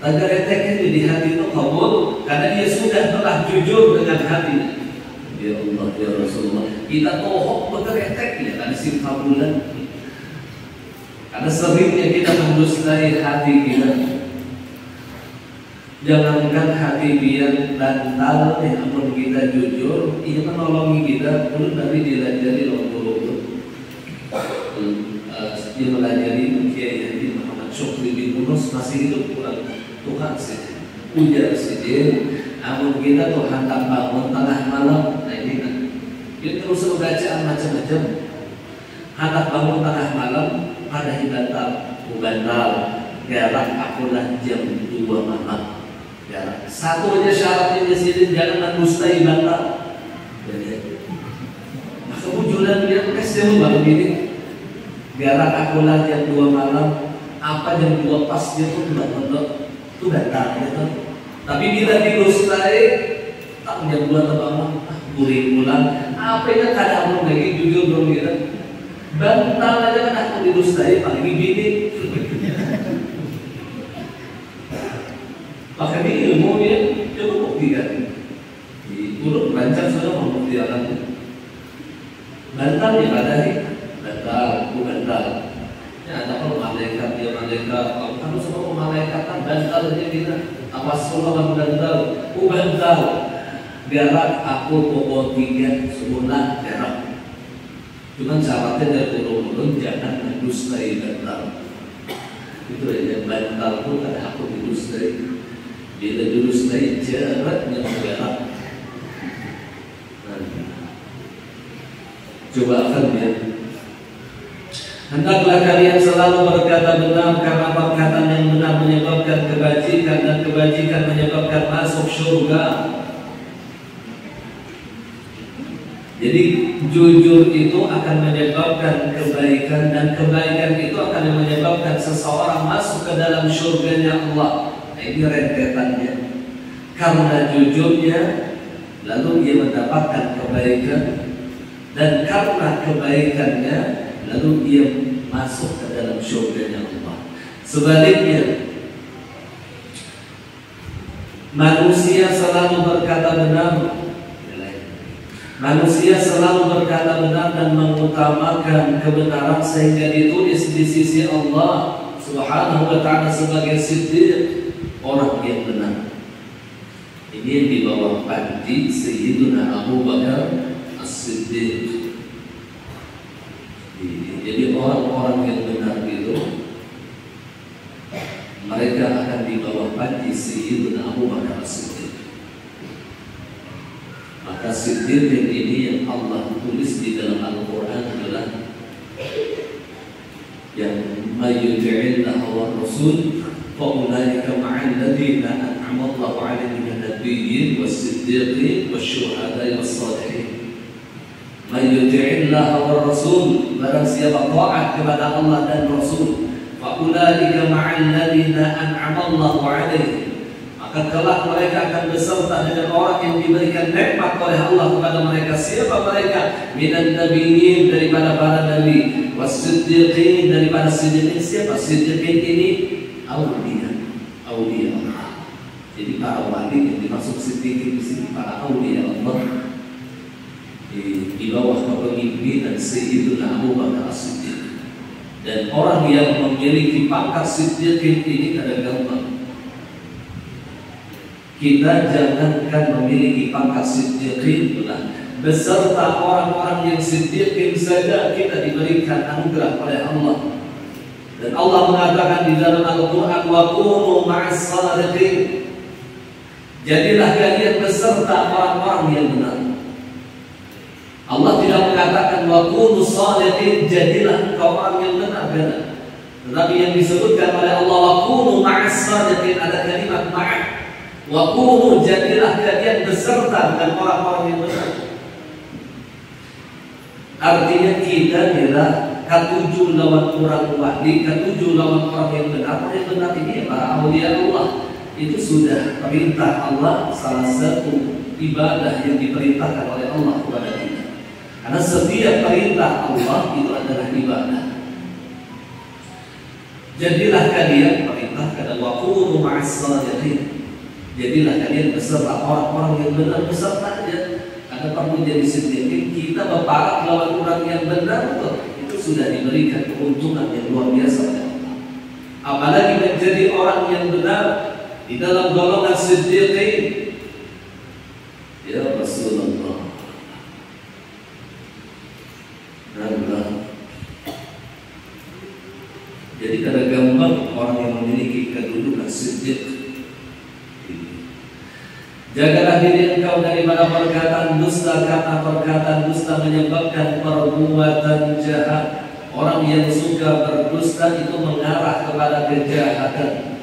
Tergereteknya di hati itu kabur karena dia sudah telah jujur dengan hatinya. Ya Allah, ya Rasulullah, kita tohok bergeretek ya karena sifat bulan, karena seringnya kita mendustai hati kita. Jangankan hati biar bantal, namun kita jujur, ia menolongi kita. Belum dari dilajari lompor dia melajari Kiai Haji Muhammad Syukri bin Yunus masih hidup kurang Tuhan sih, ujar sih dia. Namun kita tuh hantar bangun tengah malam, nah ini kan kita terus bacaan macam-macam. Hantar bangun tengah malam, pada hibantal, bantal, gerak akulah jam 2 malam. Ya, satu aja syaratnya di sini, jangan mendustai bantal. Maka wujudan dia kasih baru gini. Garak akulah jam 2 malam, apa jam 2 pas dia tuh itu bantal gitu. Tapi bila didustai, tak jam 2 terbangun, guring pulang. Apa yang kadang lagi jujur dong kita. Bantal aja kan aku didustai, apalagi bini. Makanya ilmu dia coba buktikan. Di urut rancang sudah membuktikan. Bantal dipadahi, bantal. Ya ada kalau malaikat dia malaikat, kalau semua malaikatan bantal aja kita. Awas surah bantal, bantal. Garak aku pokok 3 sebulan garak. Cuman syaratnya dari urut jangan mendustai bantal. Itu aja bantal itu ada aku didustai. Bila didustai jaraknya bergerak. Coba akan ya. Hendaklah kalian selalu berkata benar, karena perkataan yang benar menyebabkan kebajikan, dan kebajikan menyebabkan masuk surga. Jadi jujur itu akan menyebabkan kebaikan, dan kebaikan itu akan menyebabkan seseorang masuk ke dalam surganya Allah. Ini rentetannya. Karena jujurnya, lalu dia mendapatkan kebaikan, dan karena kebaikannya, lalu dia masuk ke dalam surganya Allah. Sebaliknya, manusia selalu berkata benar. Manusia selalu berkata benar dan mengutamakan kebenaran sehingga ditulis di sisi Allah Subhanahu wa ta'ala sebagai siddiq, orang yang benar. Ini yang di bawah panji Sayyiduna Abu Bakar As-Siddiq. Jadi orang-orang yang benar itu mereka akan Sayyidina Abu Bakar As-Siddiq. Maka Siddiqin ini yang Allah tulis di dalam Al-Quran adalah yang mayyuti'illah wa rasul fa'ulaika ma'al ladina an'ama Allahu 'alaihim minan nabiyyin was-siddiqin wasyuhada'i was-shalihin. Mayyuti'illah wa rasul, barang siapa taat kepada Allah dan Rasul, fa'ulaika ma'al ladina an'ama Allahu 'alaihim, maka kelak mereka akan beserta dengan orang yang diberikan nikmat oleh Allah kepada mereka. Siapa mereka? Minan nabiyyin, daripada para nabi, was-siddiqin, daripada siddiqin. Siapa siddiqin ini? Aulia Allah. Jadi para wali yang dimaksud siddiqin di sini para aulia Allah di bawah kepemimpinan Sayyidina Abu Bakar As-Siddiq. Dan orang yang memiliki pangkat siddiqin ini kadang-kadang kita jangankan memiliki pangkat siddiqin, beserta orang-orang yang siddiqin saja kita diberikan anugerah oleh Allah. Dan Allah mengatakan di dalam Al-Quran, wa kunu ma'as shadiqin, jadilah kalian beserta orang-orang yang benar. Allah tidak mengatakan wa kunu shadiqin, jadilah engkau orang yang benar, tetapi yang disebutkan oleh Allah wa kunu ma'as shadiqin, ada kalimat ma'a. Wa kunu, jadilah kalian beserta dengan orang-orang yang benar. Artinya kita adalah ketujuh lawan orang wali, ketujuh lawan orang yang benar. Orang yang benar ini para aulia Allah. Itu sudah perintah Allah, salah satu ibadah yang diperintahkan oleh Allah kepada kita. Karena setiap perintah Allah itu adalah ibadah. Jadilah kalian, perintahkan wa kunu ma'as shadiqin, jadilah kalian beserta orang-orang yang benar, beserta aja. Ada perlu jadi siddiqin, kita berparak lawan orang yang benar, itu sudah diberikan keuntungan yang luar biasa oleh Allah. Apalagi menjadi orang yang benar di dalam golongan siddiqin. Ya Rasulullah, jadi kada gampang orang yang memiliki kedudukan siddiq. Jagalah diri engkau daripada perkataan dusta, karena perkataan dusta menyebabkan perbuatan jahat. Orang yang suka berdusta itu mengarah kepada kejahatan.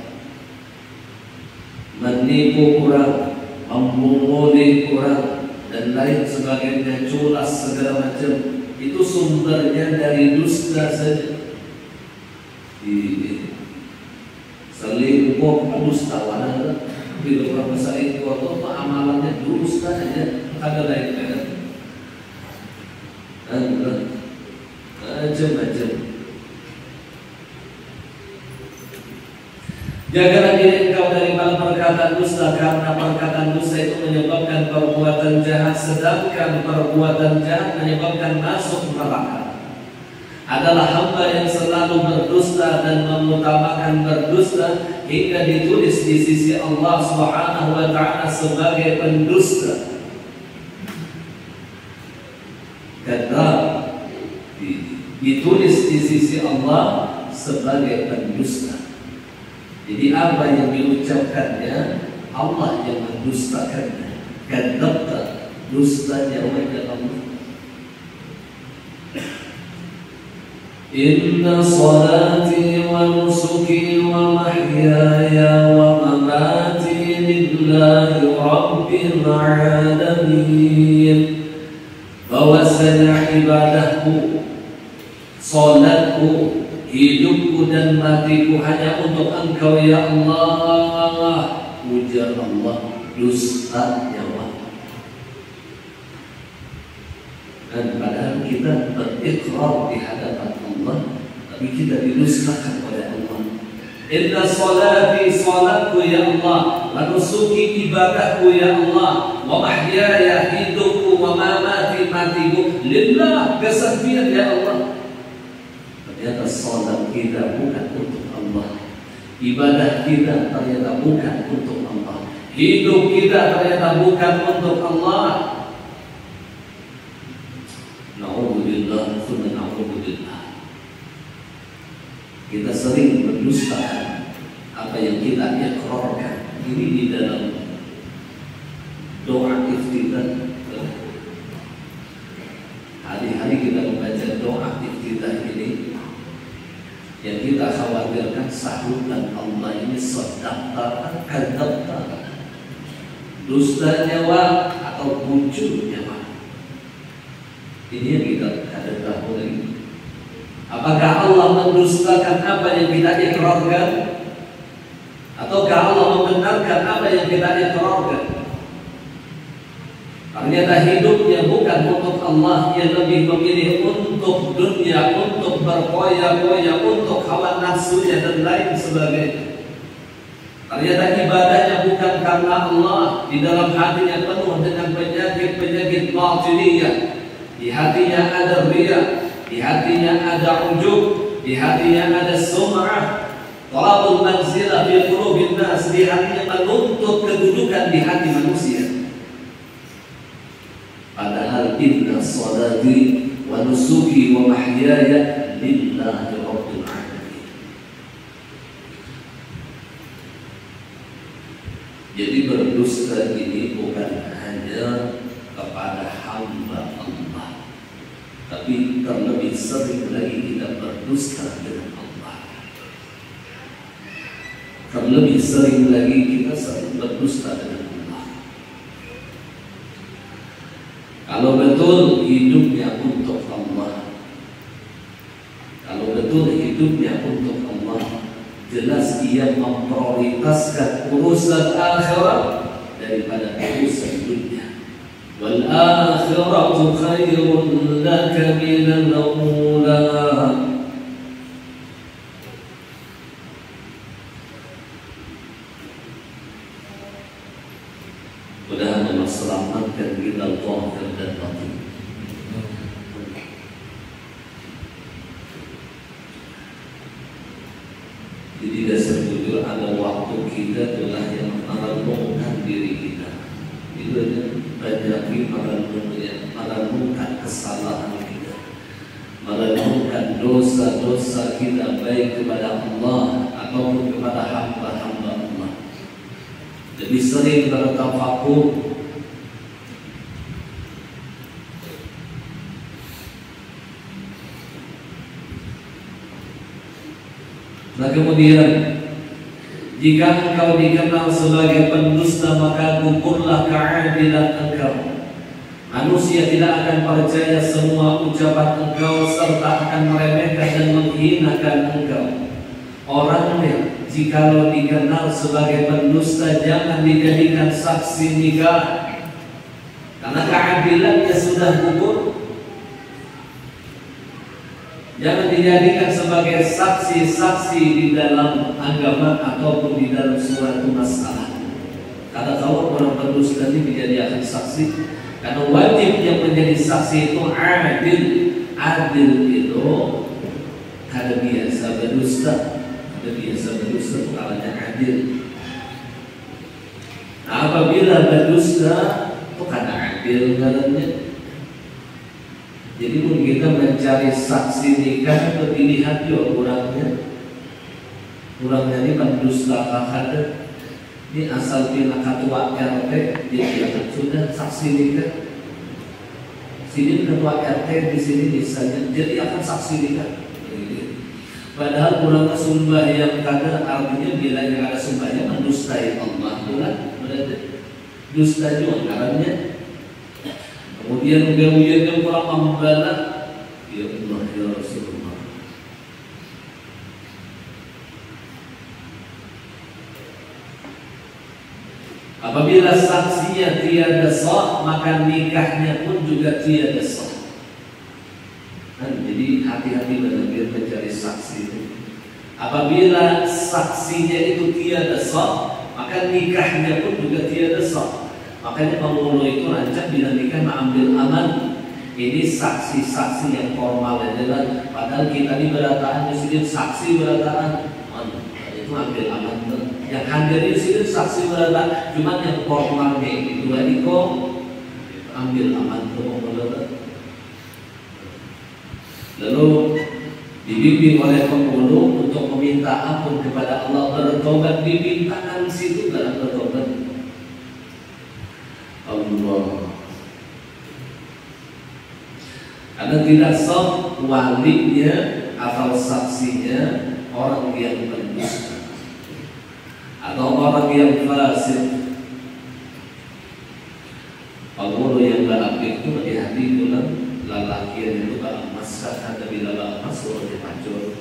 Menipu orang, membunguli orang, dan lain sebagainya, culas segala macam, itu sumbernya dari dusta saja. Selingkuh dusta mana? Bila orang besar itu waktu amalannya dusta saja, ada lain-lain, macam-macam. Jagalah diri engkau daripada perkataan dusta, karena perkataan dusta itu menyebabkan perbuatan jahat, sedangkan perbuatan jahat menyebabkan masuk neraka. Adalah hamba yang selalu berdusta dan mengutamakan berdusta hingga ditulis di sisi Allah Subhanahu wa ta'ala sebagai pendusta. Kata ditulis di sisi Allah sebagai pendusta. Jadi apa yang diucapkannya Allah yang mendustakannya. Kadzabta, dustanya wajah Allah. Inna salati wa nusuki wa mahyaya wa mamati lillahi rabbil alamin. Bahwasanya ibadahku, salatku, hidupku dan matiku hanya untuk Engkau ya Allah. Ujar Allah, dusta ya Allah. Dan padahal kita berikrar di hadapan Allah, tapi kita didustakan oleh Allah. Inna salati, salatku ya Allah, wa nusuki, ibadahku ya Allah, wa mahyaya, hidupku, wa mamati, matiku lillah, kesaksian ya Allah. Ternyata salat kita bukan untuk Allah, ibadah kita ternyata bukan untuk Allah, hidup kita ternyata bukan untuk Allah. Na'udzubillah, thumma na'udzubillah. Kita sering berdusta apa yang kita ikrarkan, Ini di dalam doa iftitah. Hari-hari kita membaca doa iftitah ini, yang kita khawatirkan sahutan Allah ini sadaqta kadzabta, dusta nyawa atau muncul nyawa. Ini yang kita ada tahu lagi. Apakah Allah mendustakan apa yang kita ikrarkan, ataukah Allah membenarkan apa yang kita ikrarkan? Ternyata hidupnya bukan untuk Allah, yang lebih memilih untuk dunia, untuk berkoya-koya, untuk hawa nafsunya dan lain sebagainya. Ternyata ibadahnya bukan karena Allah, di dalam hatinya penuh dengan penyakit-penyakit batiniyah. Di hatinya ada riya, di hatinya ada ujub, di hatinya ada sum'ah, talabul manzilah fi qulubin nas, di hatinya menuntut kedudukan di hati manusia. Padahal inna salati wa nusuki wa mahyaya lillahi rabbil alamin. Jadi berdusta ini bukan hanya kepada hamba Allah, tapi terlebih sering lagi kita berdusta dengan Allah. Terlebih sering lagi kita sering berdusta dengan Allah. Kalau betul hidupnya untuk Allah, kalau betul hidupnya untuk Allah, jelas ia memprioritaskan urusan akhirat daripada urusan dunia. Wal akhiratu khairun laka minal ula. Mudah-mudahan Allah selamatkan kita zahir dan batin. Jadi dasar jujur ada waktu kita adalah yang merenungkan diri kita. Itu ada banyak merenungkan kesalahan kita, merenungkan dosa-dosa kita, baik kepada Allah ataupun kepada hamba-hamba Allah. Lebih sering bertafakur. Nah kemudian, jika engkau dikenal sebagai pendusta, maka gugurlah keadilan engkau. Manusia tidak akan percaya semua ucapan engkau, serta akan meremehkan dan menghinakan engkau. Orangnya jikalau dikenal sebagai pendusta, jangan dijadikan saksi nikah, karena keadilannya sudah gugur. Jangan dijadikan sebagai saksi-saksi di dalam agama ataupun di dalam suatu masalah. Karena kalau orang pendusta ini dijadikan saksi, karena wajib yang menjadi saksi itu adil. Adil itu kada biasa berdusta. Ada biasa berdusta itu kalanya adil. Nah, apabila berdusta itu kada adil kalanya. Jadi pun kita mencari saksi nikah itu dilihat juga kurangnya ini pendusta kakak. Ini asal pina ketua RT dia sudah saksi nikah. Sini ketua RT di sini misalnya jadi akan saksi nikah. Padahal kurangnya sumpah yang kada, artinya bila yang ada sumpahnya mendustai Allah bukan berarti dusta juga karena. Kemudian gawian yang kurang membalas, ya Allah ya Rasulullah. Apabila saksinya tiada sah, maka nikahnya pun juga tiada sah. Jadi hati-hati benar-benar mencari saksi itu. Apabila saksinya itu tiada sah, maka nikahnya pun juga tiada sah. Makanya penghulu itu rancak bila nikah mengambil aman. Ini saksi-saksi yang formal adalah, padahal kita di berataan di sini saksi berataan itu ambil aman. Yang hadir di sini saksi berataan, cuma yang formalnya itu tadi kok ambil aman tuh. Lalu dibimbing oleh pembunuh untuk meminta ampun kepada Allah, bertobat di bintangan situ dalam bertobat. Allah. Karena tidak sah walinya atau saksinya orang yang berdusta atau orang yang fasik. Pembunuh yang balap itu di hati bulan lalaki yang itu balap emas, kata bila balap emas suruh dipacul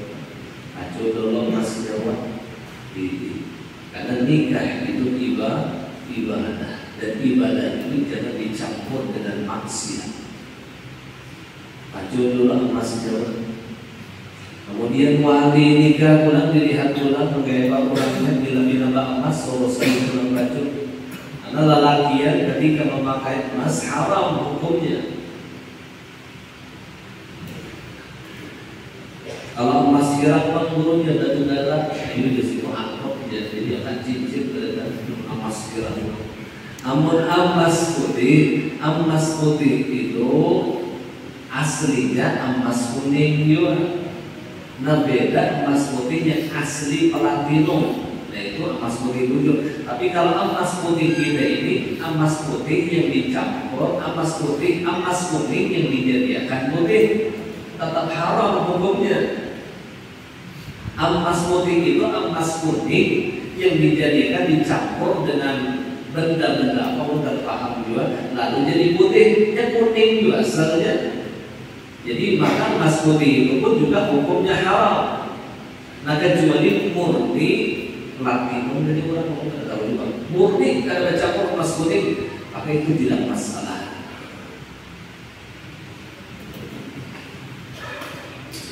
dulu emas Jawa. Karena nikah itu ibadah, dan ibadah itu jangan dicampur dengan maksiat. Pacul dulu emas Jawa. Kemudian wali nikah pulang dilihat pulang menggaya orangnya bila emas suruh pulang pacul. Karena lelakian ketika memakai emas haram hukumnya. Kalau emas kirat pemburunya dan darah ini di situ angkot, jadi akan cincin dengan emas kirat. Namun emas putih itu aslinya emas kuning juga. Nah beda emas putihnya asli platinum. Nah itu emas putih tujuh. Tapi kalau emas putih kita ini emas putih yang dicampur emas kuning yang dijadikan putih, tetap haram hukumnya. Emas putih itu emas kuning yang dijadikan dicampur dengan benda-benda apa pun terpaham juga, lalu jadi putih, yang kuning juga asalnya. Jadi maka emas putih itu pun juga hukumnya haram. Nah kecuali murni platinum, jadi orang nggak tahu juga. Murni kalau campur emas kuning, maka itu tidak masalah.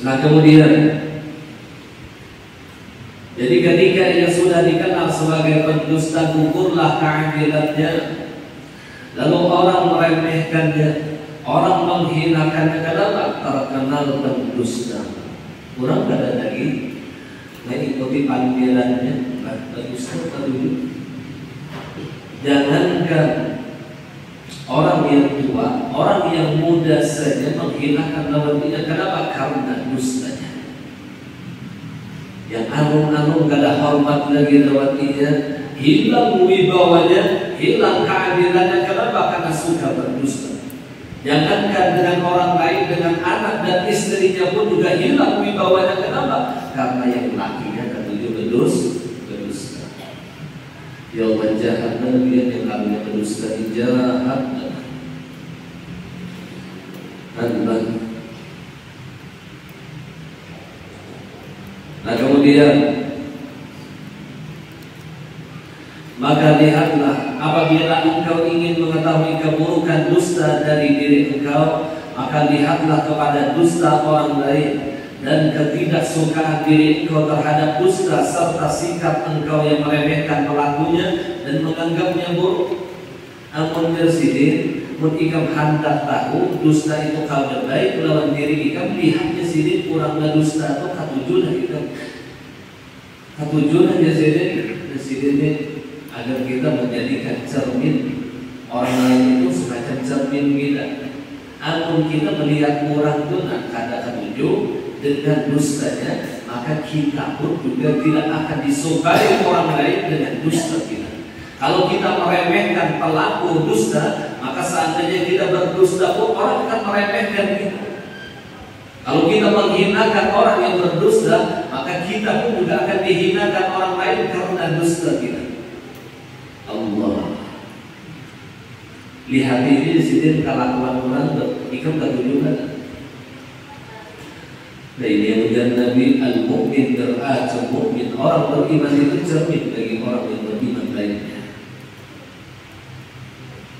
Nah kemudian, jadi ketika ia sudah dikenal sebagai pendusta, gugur keadilannya. Lalu orang meremehkannya, orang menghinakannya, kenapa? Terkenal pendusta. Kurang ada lagi mengikuti panggilannya, pendusta dulu. Jangankan orang yang tua, orang yang muda saja menghinakan lawannya. Kenapa? Karena dustanya. Yang agung-agung gak ada hormat lagi lewatinya, hilang wibawanya, hilang keadilannya. Kenapa? Karena suka berdusta. Jangankan dengan orang lain, dengan anak dan istrinya pun juga hilang wibawanya. Kenapa? Karena yang lakinya ketujuh berdusta. Yaumul jahannam, dia yang namanya berdusta di jahannam. Nah kemudian, maka lihatlah, apabila engkau ingin mengetahui keburukan dusta dari diri engkau, maka lihatlah kepada dusta orang lain dan ketidaksukaan diri engkau terhadap dusta, serta sikap engkau yang meremehkan pelakunya dan menganggapnya buruk. Amun tersidin, mun ikam hendak tahu dusta itu kabar baik lawan diri ikam, lihatnya sidin kurangnya dusta atau katujuan ikam. Katujuan aja sidinnya agar kita menjadikan cermin orang lain itu semacam cermin kita. Amun kita melihat orang itu kada ketujuh dengan dustanya, maka kita pun juga tidak akan disukai orang lain dengan dusta kita. Kalau kita meremehkan pelaku dusta, maka seandainya kita berdusta pun orang akan meremehkan kita. Kalau kita menghinakan orang yang berdusta, maka kita pun juga akan dihinakan orang lain karena dusta kita. Allah. Lihat ini disini kelakuan orang ikut ketujuan. Nah ini yang ujian Nabi, al-mu'min ber'ajam mu'min. Orang beriman itu cermin bagi orang yang beriman lainnya.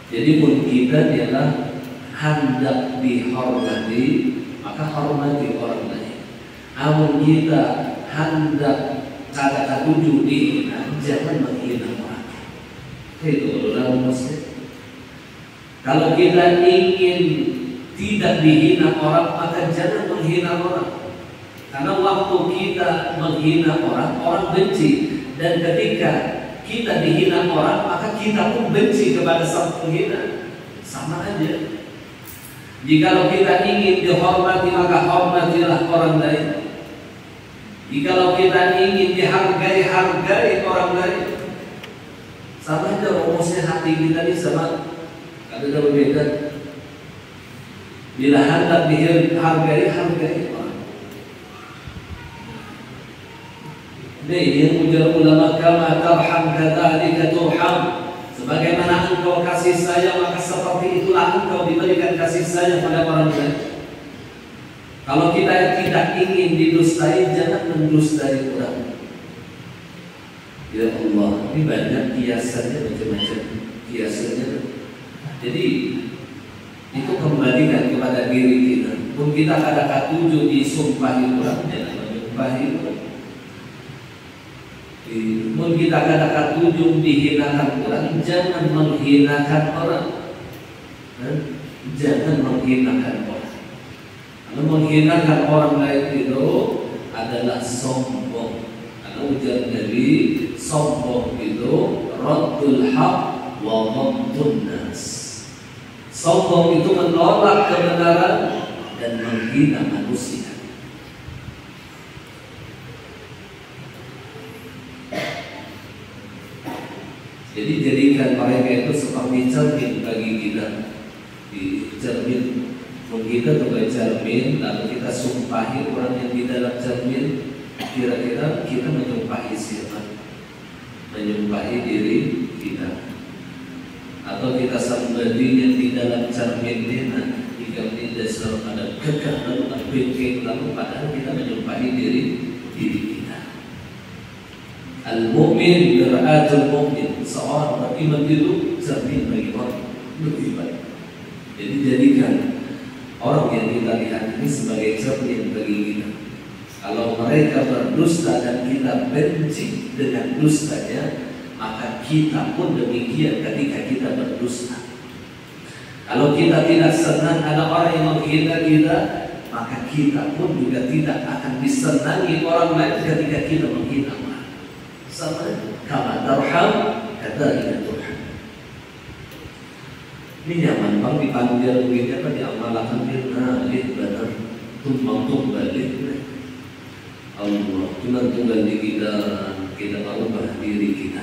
Jadi pun kita adalah hendak dihormati, maka hormati orang lain. Namun kita hendak kada ketujuh dihina, jangan menghina orang. Itu adalah muslim. Kalau kita ingin tidak dihina orang, maka jangan menghina orang. Karena waktu kita menghina orang, orang benci. Dan ketika kita dihina orang, maka kita pun benci kepada sang penghina. Sama aja. Jikalau kita ingin dihormati, maka hormatilah orang lain. Jikalau kita ingin dihargai, hargai orang lain. Sama aja rumusnya hati kita ini sama, ada berbeda. Bila hendak dihargai, hargai orang. Ini yang ujar ulama, kama tarham kadzalika turham. Sebagaimana engkau kasih sayang, maka seperti itulah engkau diberikan kasih sayang pada orang lain. Kalau kita tidak ingin didustai, jangan mendustai orang. Ya Allah, ini banyak kiasannya, macam-macam kiasannya. Jadi itu kembalikan kepada diri kita. Pun kita kadang-kadang tujuh disumpahi orang, jangan menyumpahi orang. Pun kita kadang-kadang tujuh dihinakan orang, jangan menghinakan orang. Jangan menghinakan orang. Karena menghinakan orang lain itu adalah sombong. Karena ujar Nabi, sombong itu raddul haq wa ghamtun nas. Sombong itu menolak kebenaran dan menghina manusia. Jadi jadikan mereka itu seperti cermin bagi kita. Di cermin kita sebagai cermin, lalu kita sumpahi orang yang di dalam cermin. Kira-kira kita menyumpahi siapa? Menyumpahi diri kita, atau kita sambadi yang di dalam cermin ini. Jika tidak selalu ada kekeh lalu berpikir lalu, padahal kita menyumpahi diri kita. Al-mu'min mir'atul mu'min. Seorang beriman itu cermin bagi orang beriman. Jadi jadikan orang yang kita lihat ini sebagai cermin bagi kita. Kalau mereka berdusta dan kita benci dengan dustanya, maka kita pun demikian ketika kita berdusta. Kalau kita tidak senang ada orang yang menghina kita, maka kita pun juga tidak akan disenangi orang lain ketika kita menghina orang. Sama kama tarham kadzalika turham. Ini nyaman bang dipanggil begini apa diamalkan birna benar tumbang balik. Allah cuma tunggal di kita merubah diri kita.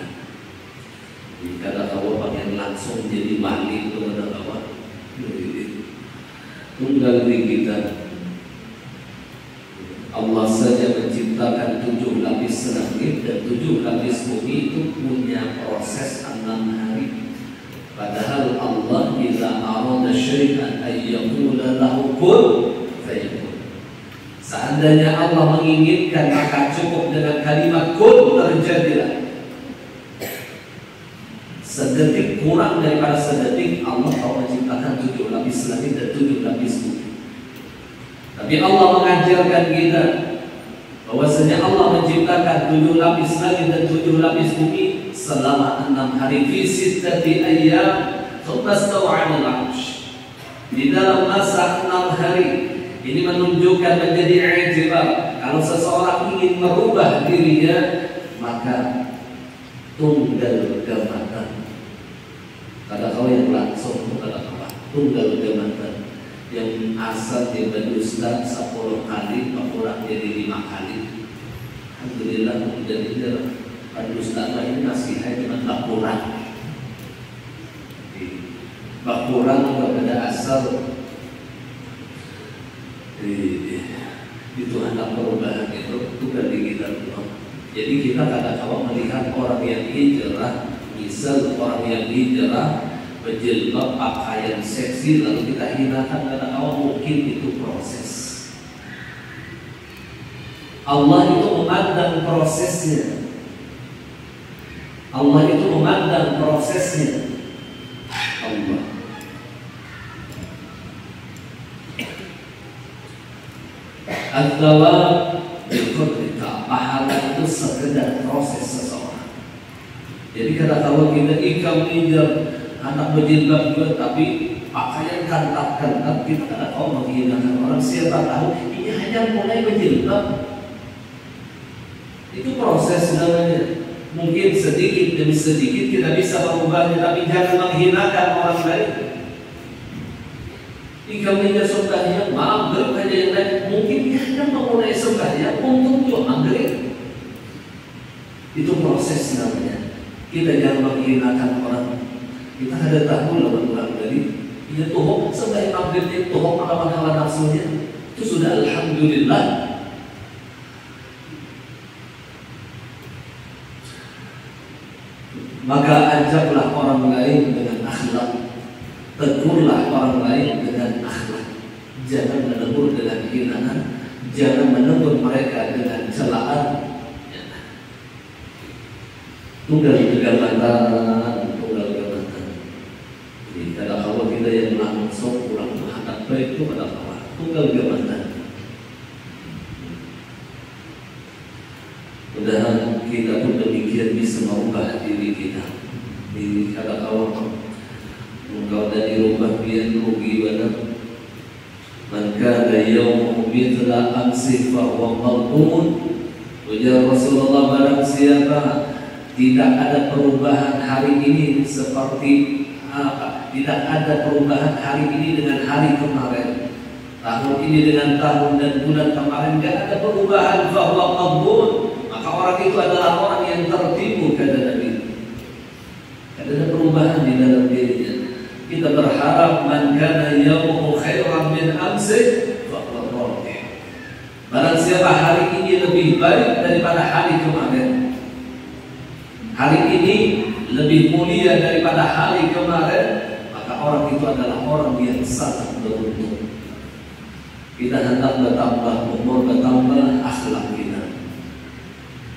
Jika kau pengen langsung jadi wali itu ada apa? Tunggal di kita. Allah saja menciptakan 7 lapis langit dan 7 lapis bumi itu punya proses 6 hari. Padahal Allah bila arada syai'an ayyaqula lahu kun fayakun. Seandainya Allah menginginkan, maka cukup dengan kalimat kun, terjadilah. Sedetik, kurang daripada sedetik, Allah telah menciptakan 7 lapis langit dan 7 lapis bumi. Tapi Allah mengajarkan kita bahwasanya Allah menciptakan 7 lapis langit dan 7 lapis bumi selama 6 hari fi sittati ayyam thumma stawa 'ala al-'arsy. Di dalam masa 6 hari ini menunjukkan menjadi i'tibar. Kalau seseorang ingin merubah dirinya, maka tunggal gamatan. Kata kau yang langsung kata apa? Tunggal gamatan. Yang asal dia berdusta 10 kali, berkurang jadi 5 kali. Alhamdulillah jadi berdusta ini masih hanya berkurang. Berkurang kepada asal itu anak perubahan itu dari kita. Jadi kita kadang-kadang melihat orang yang hijrah, misal orang yang hijrah berjilbab pakaian seksi lalu kita hinakan kadang-kadang, mungkin itu proses. Allah itu memandang prosesnya. Allah itu memandang prosesnya. Allah. Al-thawab bil-qadri ta'ala. Pahala itu sekedar proses seseorang. Jadi kalau kita ikam hijab anak berjilbab juga tapi pakaian kantap-kantap, kita tidak tahu menghinakan orang. Siapa tahu ini hanya mulai berjilbab. Itu proses namanya. Mungkin sedikit demi sedikit kita bisa mengubahnya, tapi jangan menghinakan orang lain. Jika menjadi sembahyang, maaf, berkata yang lain, mungkin dia hanya memulai sembahyang untuk doa, proses namanya. Kita jangan menghinakan orang. Kita ada tahu lawan orang tadi. Ia tuhok sampai maghribnya tuhok melawan hawa nafsunya. Itu sudah alhamdulillah. Maka ajaklah orang lain dengan akhlak. Tegurlah orang lain dengan akhlak. Jangan menegur dengan hinaan, jangan menegur mereka dengan celaan. Tunggal kegabatan. Jadi kalau kita yang langsung kurang menghadap baik itu pada kawan. Tunggal kegabatan. Mudah-mudahan kita pun demikian bisa merubah diri kita. Di kata kawan, engkau dari rubah biar rugi benar. Man kana yawmuhu mithla amsi fa huwa mal'un. Ujar Rasulullah, barang siapa tidak ada perubahan hari ini seperti apa? Tidak ada perubahan hari ini dengan hari kemarin, tahun ini dengan tahun dan bulan kemarin, tidak ada perubahan, fa huwa mal'un. Maka orang itu adalah orang yang tertipu, kata Nabi. Tidak ada perubahan di dalam dirinya. Kita berharap man kana yawmuhu khairan min amsi fa huwa radih. Barang siapa hari ini lebih baik daripada hari kemarin, hari ini lebih mulia daripada hari kemarin, maka orang itu adalah orang yang sangat beruntung. Kita hendak bertambah umur, bertambah akhlak kita,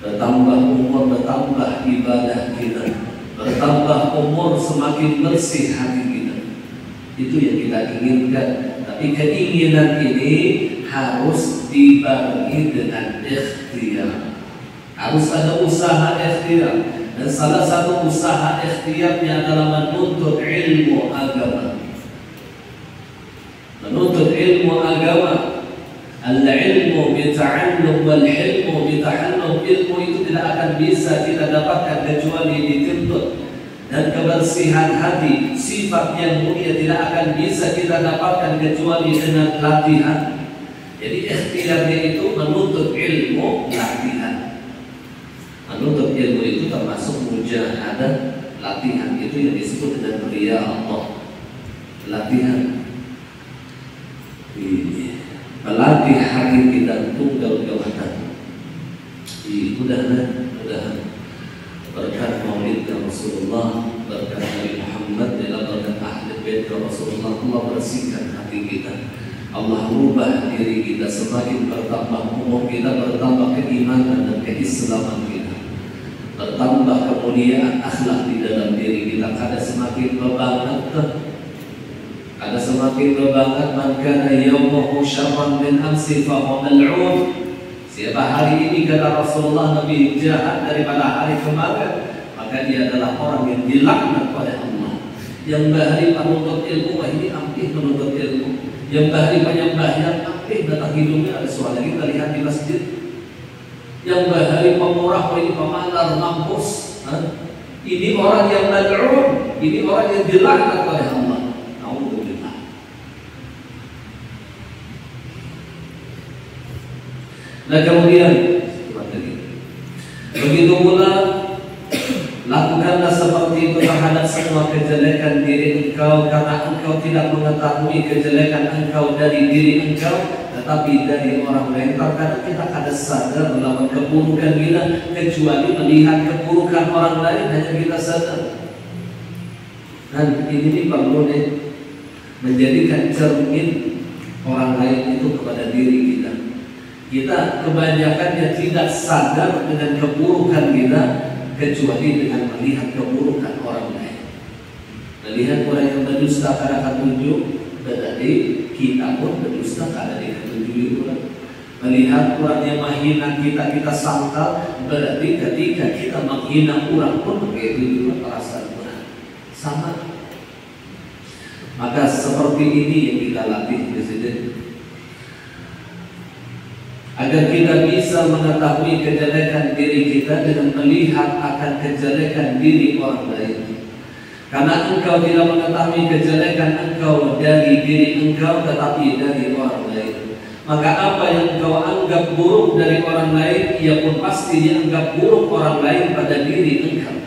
bertambah umur, bertambah ibadah kita, bertambah umur, semakin bersih hati kita. Itu yang kita inginkan. Tapi keinginan ini harus dibarengi dengan ikhtiar. Harus ada usaha ikhtiar. Dan salah satu usaha ikhtiarnya adalah menuntut ilmu agama. Menuntut ilmu agama. Al-ilmu bita'allum wal-hilmu bita'allum. Ilmu itu tidak akan bisa kita dapatkan kecuali dituntut. Dan kebersihan hati, sifat yang mulia tidak akan bisa kita dapatkan kecuali dengan latihan. Jadi ikhtiarnya itu menuntut ilmu, latihan. Menuntut ilmu itu termasuk mujahadah, latihan. Itu yang disebut dengan riyadhah, latihan. Melatih hati kita tunggal kewatan. Mudah-mudahan berkat maulid Rasulullah, berkat Nabi Muhammad, dan berkat ahli bait Rasulullah, Allah bersihkan hati kita. Allah rubah diri kita, semakin bertambah umur kita, bertambah keimanan dan keislaman kita, bertambah kemuliaan akhlak di dalam diri kita. Kada semakin berbangat, man kana yawmuhu syarran min amsi fa huwa mal'un. Siapa hari ini, kata Rasulullah, lebih jahat daripada hari kemarin, maka dia adalah orang yang dilaknat oleh Allah. Yang bahari menuntut ilmu, wah ini ampih menuntut ilmu. Yang bahari penyembahyang, ampih datang hidungnya ada suara, kita lihat di masjid. Yang bahari pemurah, wah ini pemalar, mampus. Ini orang yang mal'un, ini orang yang dilaknat oleh Allah. Nah kemudian begitu pula lakukanlah seperti itu terhadap semua kejelekan diri engkau, karena engkau tidak mengetahui kejelekan engkau dari diri engkau, tetapi dari orang lain. Terkadang kita ada sadar melawan keburukan kita, kecuali melihat keburukan orang lain hanya kita sadar. Dan ini perlu menjadikan cermin orang lain itu kepada diri kita. Kita kebanyakannya tidak sadar dengan keburukan kita, kecuali dengan melihat keburukan orang lain. Melihat orang yang berdusta karena ketunjuk, berarti kita pun berdusta karena diketunjui orang. Melihat orang yang menghina kita, kita sangkal, berarti ketika kita menghina orang pun begitu juga perasaan orang. Sama. Maka seperti ini yang kita latih di sini, agar kita bisa mengetahui kejelekan diri kita dengan melihat akan kejelekan diri orang lain. Karena engkau tidak mengetahui kejelekan engkau dari diri engkau, tetapi dari orang lain. maka apa yang kau anggap buruk dari orang lain, ia pun pasti dianggap buruk orang lain pada diri engkau.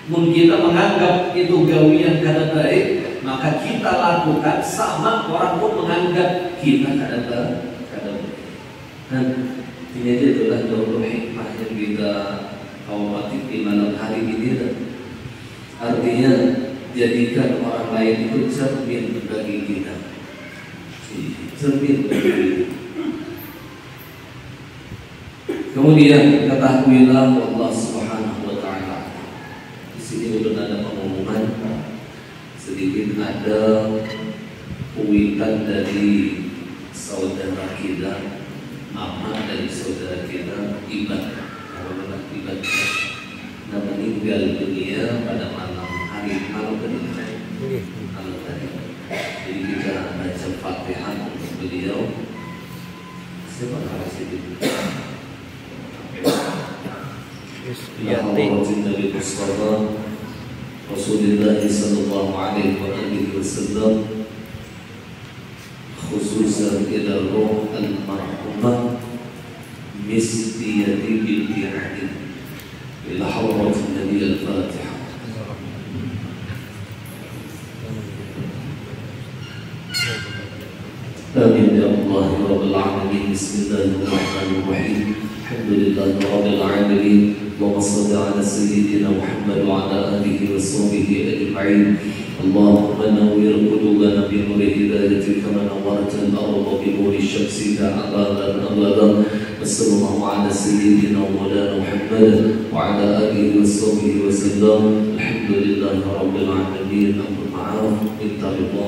Mungkin kita menganggap itu gawian kada baik, maka kita lakukan sama orang pun menganggap kita kada baik. Dan ini itulah dua hikmah yang kita khawatir di malam hari ini. Artinya jadikan orang lain itu cermin bagi kita. Cermin bagi kita. Kemudian ketahuilah Allah Subhanahu wa taala. Di sini belum ada pengumuman, sedikit ada cuitan dari saudara kita, mama dari saudara kita Iban, dan meninggal dunia pada malam hari tadi. Jadi kita baca Fatihah untuk beliau. Siapa harus itu? Nabi Mustafa Rasulullah sallallahu alaihi wasallam, khususan ila ruh al-marhumah Misti Yati binti Ali ila hawrat Nabi al-Fatihah. Amin ya Allah ya Rabbal Alamin. Bismillahirrahmanirrahim. Alhamdulillahi Rabbil Alamin. Allahumma salli ala Sayyidina Muhammad wa ala alihi wa sahbihi ajma'in. Allahumma nawwir qulubana bi nuri hidayatika kama nawwarta al-ardha bi nuri shamsika abadan abadan. Wassallallahu ala Sayyidina Maulana Muhammad wa ala alihi wa sahbihi wa sallam. Alhamdulillahi Rabbil Alamin. Ampun maaf, minta ridha